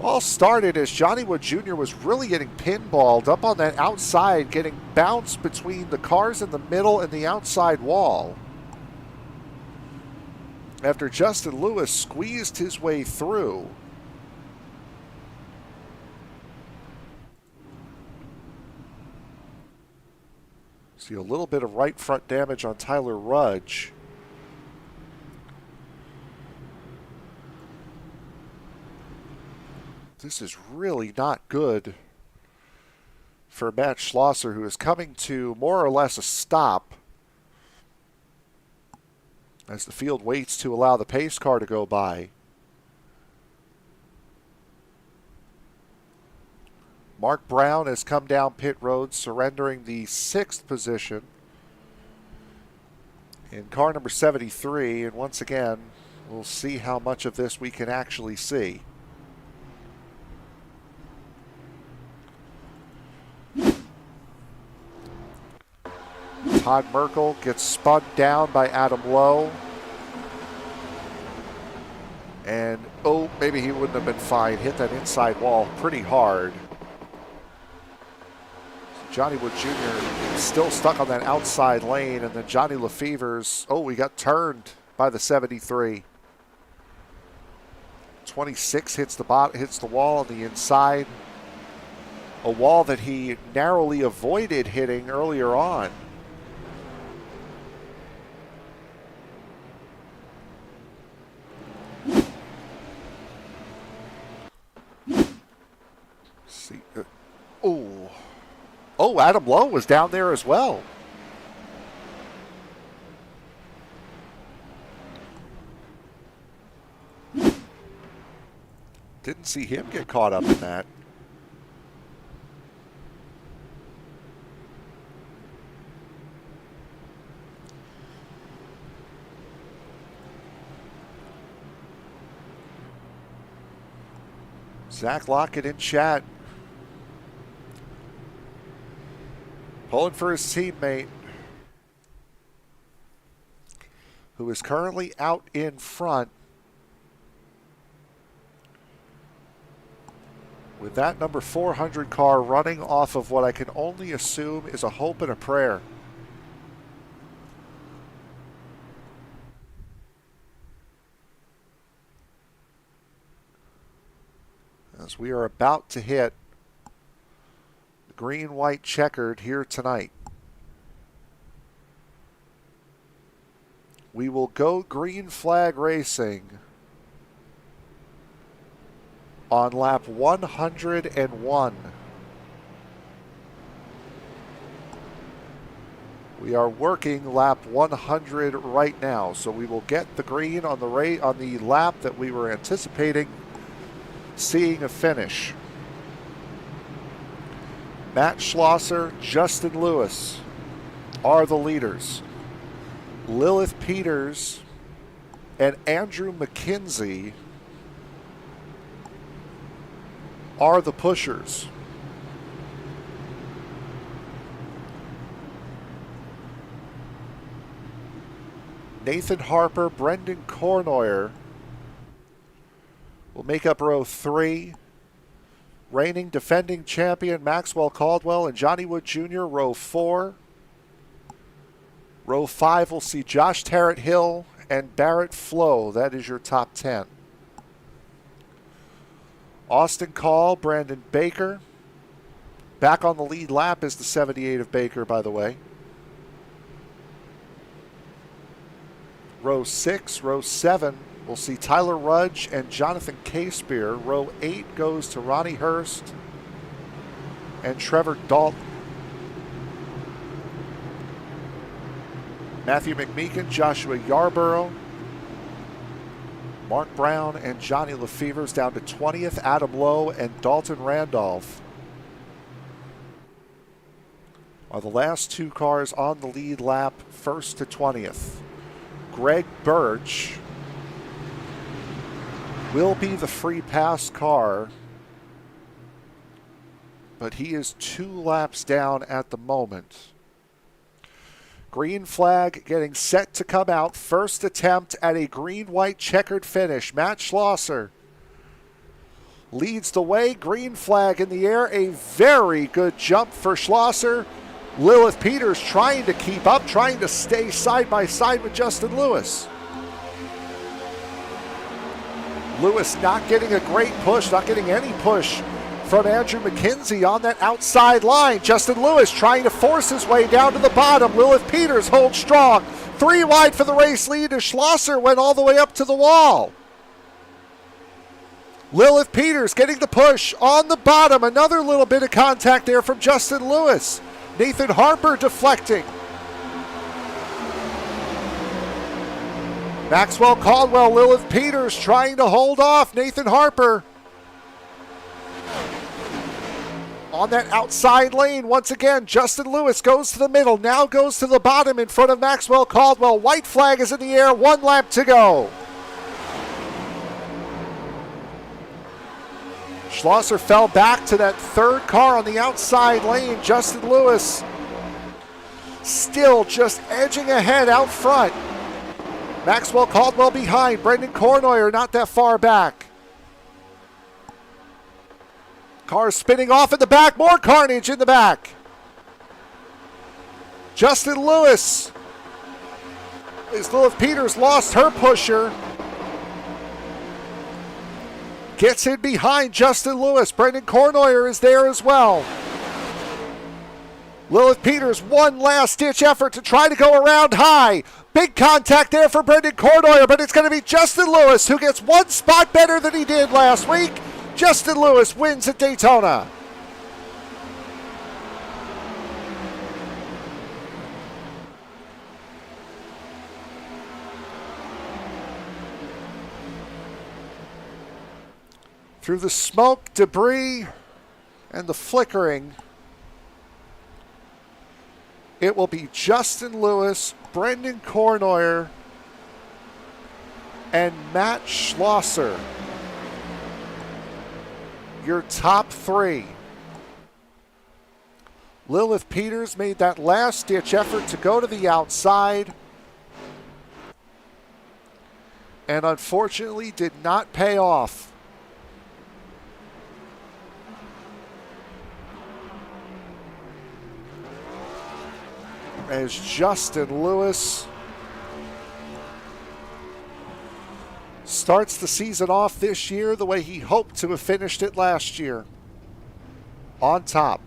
All started as Johnny Wood Jr. was really getting pinballed up on that outside, getting bounced between the cars in the middle and the outside wall. After Justin Lewis squeezed his way through. See a little bit of right front damage on Tyler Rudge. This is really not good for Matt Schlosser, who is coming to more or less a stop as the field waits to allow the pace car to go by. Mark Brown has come down pit road, surrendering the 6th position in car number 73, and once again, we'll see how much of this we can actually see. Todd Merkel gets spun down by Adam Lowe. And, oh, maybe he wouldn't have been fine. Hit that inside wall pretty hard. So Johnny Wood Jr. still stuck on that outside lane. And then Johnny Lefevre's, oh, he got turned by the 73. 26 hits the wall on the inside. A wall that he narrowly avoided hitting earlier on. See, oh, Adam Lowe was down there as well. Didn't see him get caught up in that. Zach Lockett in chat. Pulling for his teammate, who is currently out in front. With that number 400 car running off of what I can only assume is a hope and a prayer. As we are about to hit the green-white-checkered here tonight. We will go green flag racing on lap 101. We are working lap 100 right now, so we will get the green on the lap that we were anticipating seeing a finish. Matt Schlosser, Justin Lewis are the leaders. Lilith Peters and Andrew McKenzie are the pushers. Nathan Harper, Brendan Cornoyer will make up row 3. Reigning defending champion Maxwell Caldwell and Johnny Wood Jr. row 4. Row 5 will see Josh Tarrant Hill and Barrett Flo. That is your top 10. Austin Call, Brandon Baker. Back on the lead lap is the 78 of Baker, by the way. Row 6, row 7, we'll see Tyler Rudge and Jonathan Casebeer. Row 8 goes to Ronnie Hurst and Trevor Dalton. Matthew McMeekin, Joshua Yarborough, Mark Brown and Johnny Lefevre's down to 20th. Adam Lowe and Dalton Randolph are the last two cars on the lead lap, 1st to 20th. Greg Birch will be the free pass car, but he is 2 laps down at the moment. Green flag getting set to come out. First attempt at a green-white-checkered finish. Matt Schlosser leads the way. Green flag in the air. A very good jump for Schlosser. Lilith Peters trying to keep up, trying to stay side by side with Justin Lewis. Lewis not getting a great push, not getting any push from Andrew McKenzie on that outside line. Justin Lewis trying to force his way down to the bottom. Lilith Peters holds strong. 3 wide for the race lead as Schlosser went all the way up to the wall. Lilith Peters getting the push on the bottom. Another little bit of contact there from Justin Lewis. Nathan Harper deflecting. Maxwell Caldwell, Lilith Peters trying to hold off Nathan Harper. on that outside lane. Once again, Justin Lewis goes to the middle, now goes to the bottom in front of Maxwell Caldwell. White flag is in the air, 1 lap to go. Schlosser fell back to that third car on the outside lane. Justin Lewis still just edging ahead out front. Maxwell Caldwell behind. Brendan Cornoyer not that far back. Car spinning off in the back. More carnage in the back. Justin Lewis. As Lilith Peters lost her pusher. Gets in behind Justin Lewis. Brendan Cornoyer is there as well. Lilith Peters, one last-ditch effort to try to go around high. Big contact there for Brendan Cornoyer, but it's going to be Justin Lewis who gets 1 spot better than he did last week. Justin Lewis wins at Daytona. Through the smoke, debris, and the flickering, it will be Justin Lewis, Brendan Cornoyer, and Matt Schlosser. Your top 3. Lilith Peters made that last-ditch effort to go to the outside, and unfortunately did not pay off. As Justin Lewis starts the season off this year the way he hoped to have finished it last year, on top.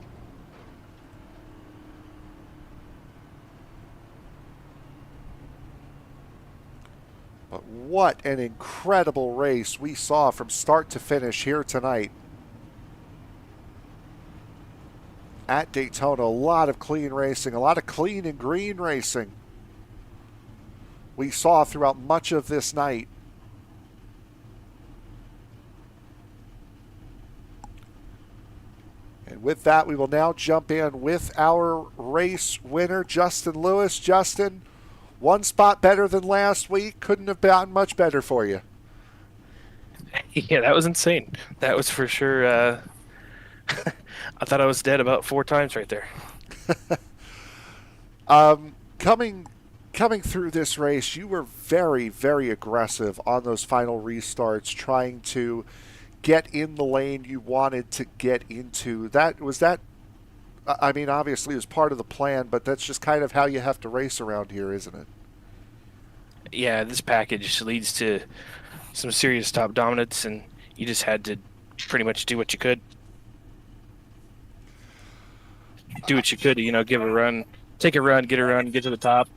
But what an incredible race we saw from start to finish here tonight at Daytona. A lot of clean racing, a lot of clean and green racing we saw throughout much of this night. And with that, we will now jump in with our race winner, Justin Lewis. Justin, 1 spot better than last week. Couldn't have gotten much better for you. Yeah, that was insane. That was for sure. I thought I was dead about 4 times right there. Coming through this race, you were very, very aggressive on those final restarts, trying to get in the lane you wanted to get into. I mean, obviously it was part of the plan, but that's just kind of how you have to race around here, isn't it? Yeah, this package leads to some serious top dominance, and you just had to pretty much do what you could. Do what you could to, give a run, take a run, get to the top.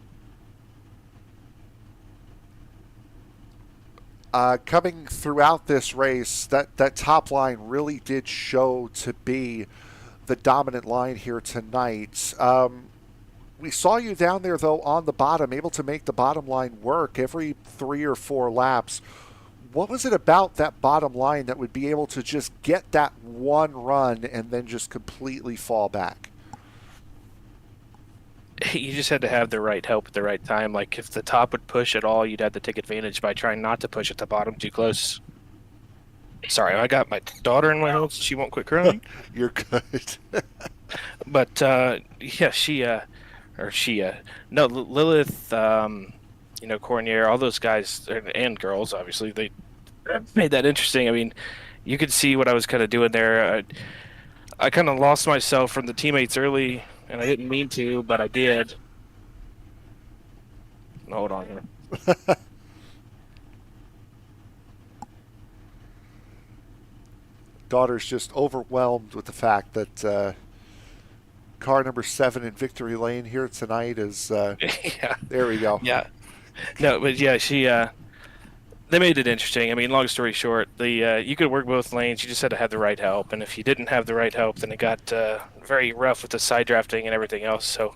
Coming throughout this race, that top line really did show to be the dominant line here tonight. We saw you down there, though, on the bottom, able to make the bottom line work every 3 or 4 laps. What was it about that bottom line that would be able to just get that one run and then just completely fall back? You just had to have the right help at the right time. Like, if the top would push at all, you'd have to take advantage by trying not to push at the bottom too close. Sorry, I got my daughter in my house. She won't quit crying. You're good. But, yeah, Lilith, Cornier, all those guys, and girls, obviously, they made that interesting. I mean, you could see what I was kind of doing there. I kind of lost myself from the teammates early, and I didn't mean to, but I did. Hold on here. Daughter's just overwhelmed with the fact that car number 7 in victory lane here tonight is yeah. There we go. Yeah. No, but yeah, they made it interesting. I mean, long story short, you could work both lanes. You just had to have the right help, and if you didn't have the right help, then it got very rough with the side drafting and everything else. So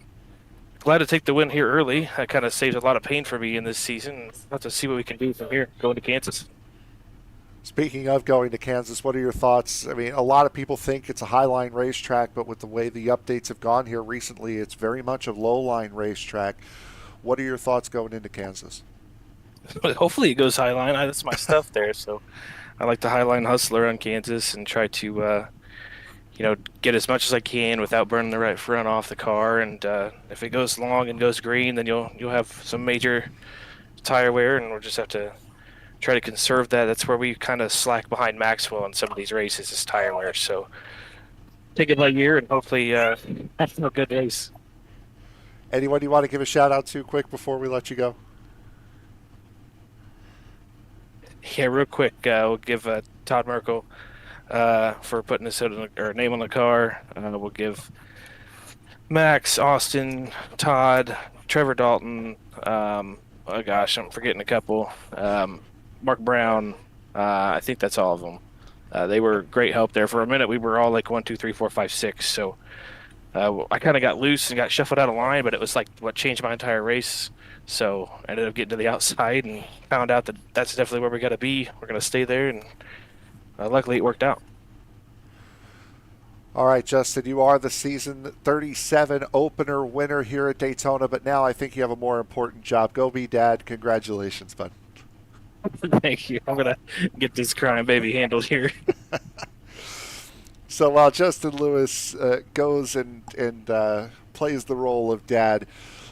glad to take the win here early. That kind of saved a lot of pain for me in this season. Let's see what we can do from here going to Kansas. Speaking of going to Kansas, what are your thoughts? I mean, a lot of people think it's a high-line racetrack, but with the way the updates have gone here recently, it's very much a low-line racetrack. What are your thoughts going into Kansas? Hopefully it goes Highline. That's my stuff there. So I like the Highline hustler on Kansas and try to get as much as I can without burning the right front off the car. And if it goes long and goes green, then you'll have some major tire wear, and we'll just have to try to conserve that. That's where we kind of slack behind Maxwell in some of these races is tire wear. So take it by year and hopefully have a good race. Anyone you want to give a shout out to quick before we let you go? Yeah, real quick, we'll give Todd Merkel for putting his name on the car. We'll give Max, Austin, Todd, Trevor Dalton. Oh gosh, I'm forgetting a couple. Mark Brown. I think that's all of them. They were great help there. For a minute, we were all like 1, 2, 3, 4, 5, 6. So I kind of got loose and got shuffled out of line, but it was like what changed my entire race. So I ended up getting to the outside and found out that that's definitely where we got to be. We're going to stay there, and luckily it worked out. All right, Justin, you are the season 37 opener winner here at Daytona, but now I think you have a more important job. Go be dad. Congratulations, bud. Thank you. I'm going to get this crying baby handled here. So while Justin Lewis goes and plays the role of dad,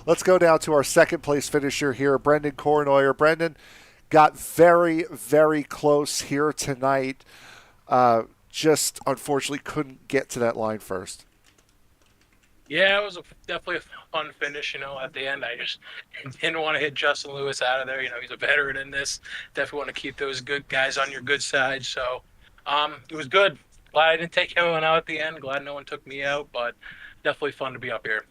let's go down to our second place finisher here, Brendan Kornoyer. Brendan got very, very close here tonight. Just unfortunately couldn't get to that line first. Yeah, it was definitely a fun finish, at the end. I just didn't want to hit Justin Lewis out of there. He's a veteran in this. Definitely want to keep those good guys on your good side. So it was good. Glad I didn't take anyone out at the end. Glad no one took me out, but definitely fun to be up here.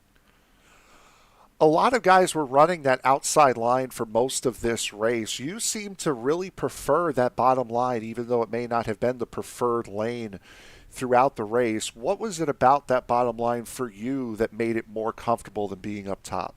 A lot of guys were running that outside line for most of this race. You seem to really prefer that bottom line, even though it may not have been the preferred lane throughout the race. What was it about that bottom line for you that made it more comfortable than being up top?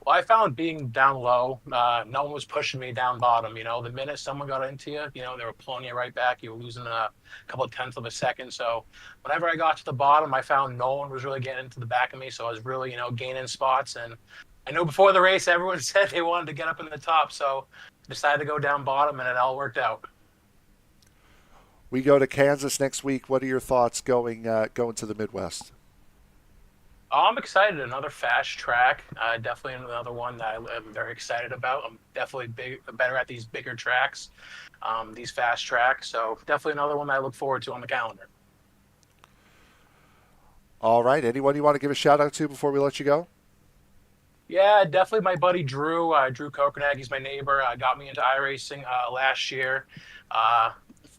Well, I found being down low, no one was pushing me down bottom. The minute someone got into you, they were pulling you right back. You were losing a couple of tenths of a second. So whenever I got to the bottom, I found no one was really getting into the back of me. So I was really, gaining spots. And I know before the race, everyone said they wanted to get up in the top. So I decided to go down bottom, and it all worked out. We go to Kansas next week. What are your thoughts going to the Midwest? I'm excited. Another fast track. Definitely another one that I'm very excited about. I'm definitely better at these bigger tracks, these fast tracks. So definitely another one that I look forward to on the calendar. All right. Anyone you want to give a shout out to before we let you go? Yeah, definitely my buddy Drew. Drew Kokonag. He's my neighbor. Got me into iRacing last year.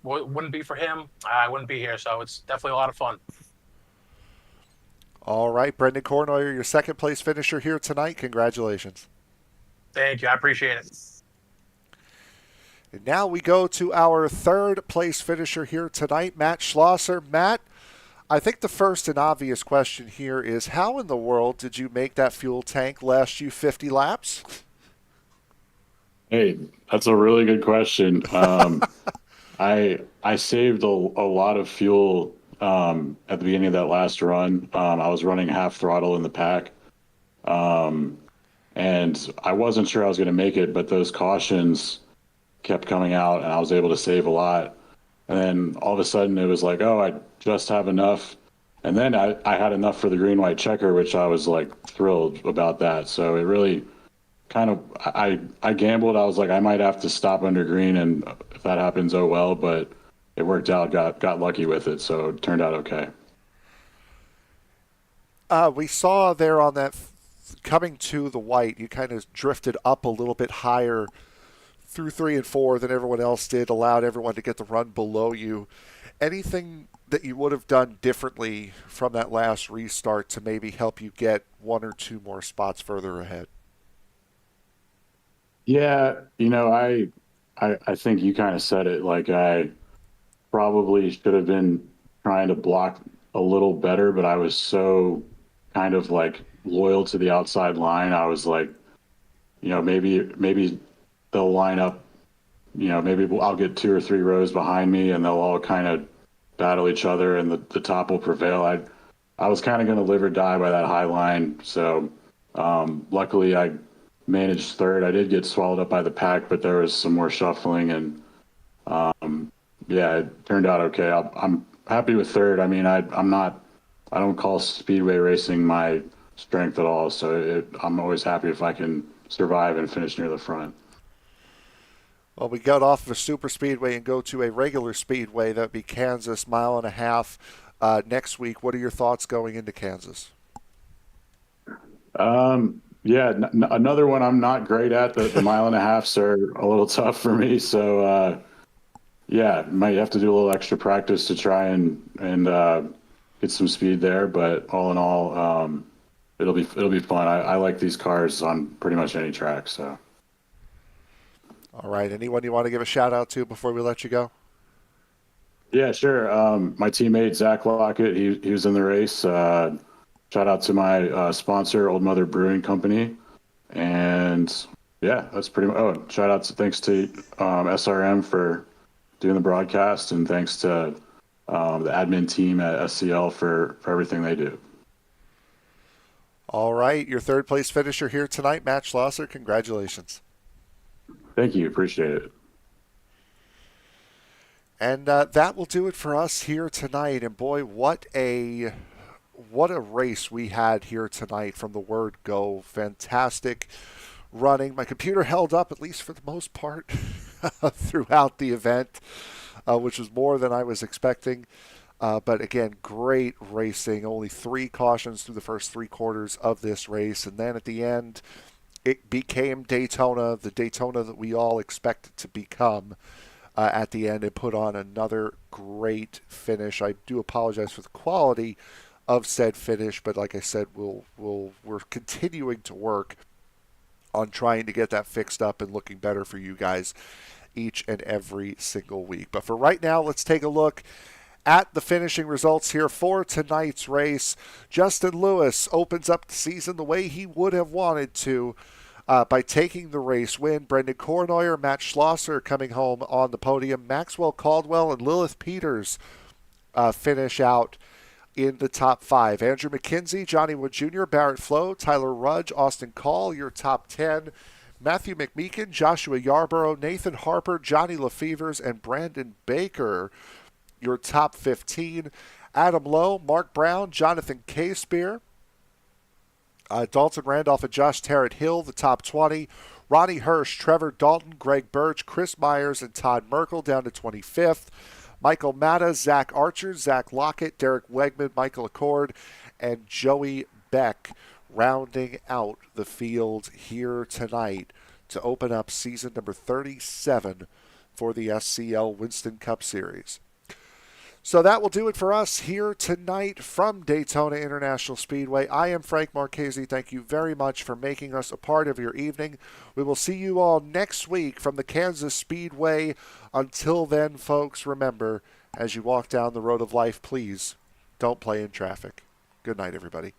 Wouldn't be for him, I wouldn't be here. So it's definitely a lot of fun. All right, Brendan Kornoyer, your second place finisher here tonight. Congratulations. Thank you. I appreciate it. And now we go to our third place finisher here tonight, Matt Schlosser. Matt, I think the first and obvious question here is how in the world did you make that fuel tank last you 50 laps? Hey, that's a really good question. I saved a lot of fuel at the beginning of that last run. I was running half throttle in the pack. And I wasn't sure I was going to make it, but those cautions kept coming out and I was able to save a lot. And then all of a sudden it was like, oh, I just have enough. And then I had enough for the green-white-checkered, which I was like thrilled about that. So it really kind of, I gambled. I was like, I might have to stop under green, and if that happens, oh well, but it worked out, got lucky with it, so it turned out okay. We saw there on that coming to the white, you kind of drifted up a little bit higher through 3 and 4 than everyone else did, allowed everyone to get the run below you. Anything that you would have done differently from that last restart to maybe help you get 1 or 2 more spots further ahead? Yeah, I think you kind of said it. Like, I probably should have been trying to block a little better, but I was so kind of like loyal to the outside line. I was like, maybe they'll line up maybe I'll get 2 or 3 rows behind me, and they'll all kind of battle each other, and the top will prevail. I was kind of going to live or die by that high line, so luckily I managed third. I did get swallowed up by the pack, but there was some more shuffling, and yeah, it turned out okay. I'm happy with third. I mean, I don't call speedway racing my strength at all, so I'm always happy if I can survive and finish near the front. Well, we got off of a super speedway and go to a regular speedway. That would be Kansas, 1.5 miles next week. What are your thoughts going into Kansas? Yeah, another one I'm not great at. The 1.5 miles are a little tough for me, so yeah, might have to do a little extra practice to try and get some speed there. But all in all, it'll be fun. I like these cars on pretty much any track. So. All right. Anyone you want to give a shout out to before we let you go? Yeah, sure. My teammate Zach Lockett, he was in the race. Shout out to my sponsor, Old Mother Brewing Company, and yeah, that's pretty much. Oh, thanks to SRM for doing the broadcast, and thanks to the admin team at SCL for everything they do. All right, your third place finisher here tonight, Matt Schlosser. Congratulations. Thank you. Appreciate it. And that will do it for us here tonight. And boy, what a race we had here tonight from the word go. Fantastic running. My computer held up, at least for the most part, throughout the event, which was more than I was expecting. But again, great racing. Only 3 cautions through the first 3 quarters of this race. And then at the end, it became Daytona, the Daytona that we all expect it to become. At the end, it put on another great finish. I do apologize for the quality of said finish, but like I said, we're continuing to work on trying to get that fixed up and looking better for you guys each and every single week. But for right now, let's take a look at the finishing results here for tonight's race. Justin Lewis opens up the season the way he would have wanted to by taking the race win. Brendan Kornoyer, Matt Schlosser coming home on the podium. Maxwell Caldwell and Lilith Peters finish out in the top 5. Andrew McKenzie, Johnny Wood Jr., Barrett Flo, Tyler Rudge, Austin Call, your top 10. Matthew McMeekin, Joshua Yarborough, Nathan Harper, Johnny LaFevers, and Brandon Baker, your top 15. Adam Lowe, Mark Brown, Jonathan Casebeer, Dalton Randolph and Josh Tarrant Hill, the top 20. Ronnie Hirsch, Trevor Dalton, Greg Birch, Chris Myers, and Todd Merkel down to 25th. Michael Matta, Zach Archer, Zach Lockett, Derek Wegman, Michael Accord, and Joey Beck rounding out the field here tonight to open up season number 37 for the SCL Winston Cup Series. So that will do it for us here tonight from Daytona International Speedway. I am Frank Marchese. Thank you very much for making us a part of your evening. We will see you all next week from the Kansas Speedway. Until then, folks, remember, as you walk down the road of life, please don't play in traffic. Good night, everybody.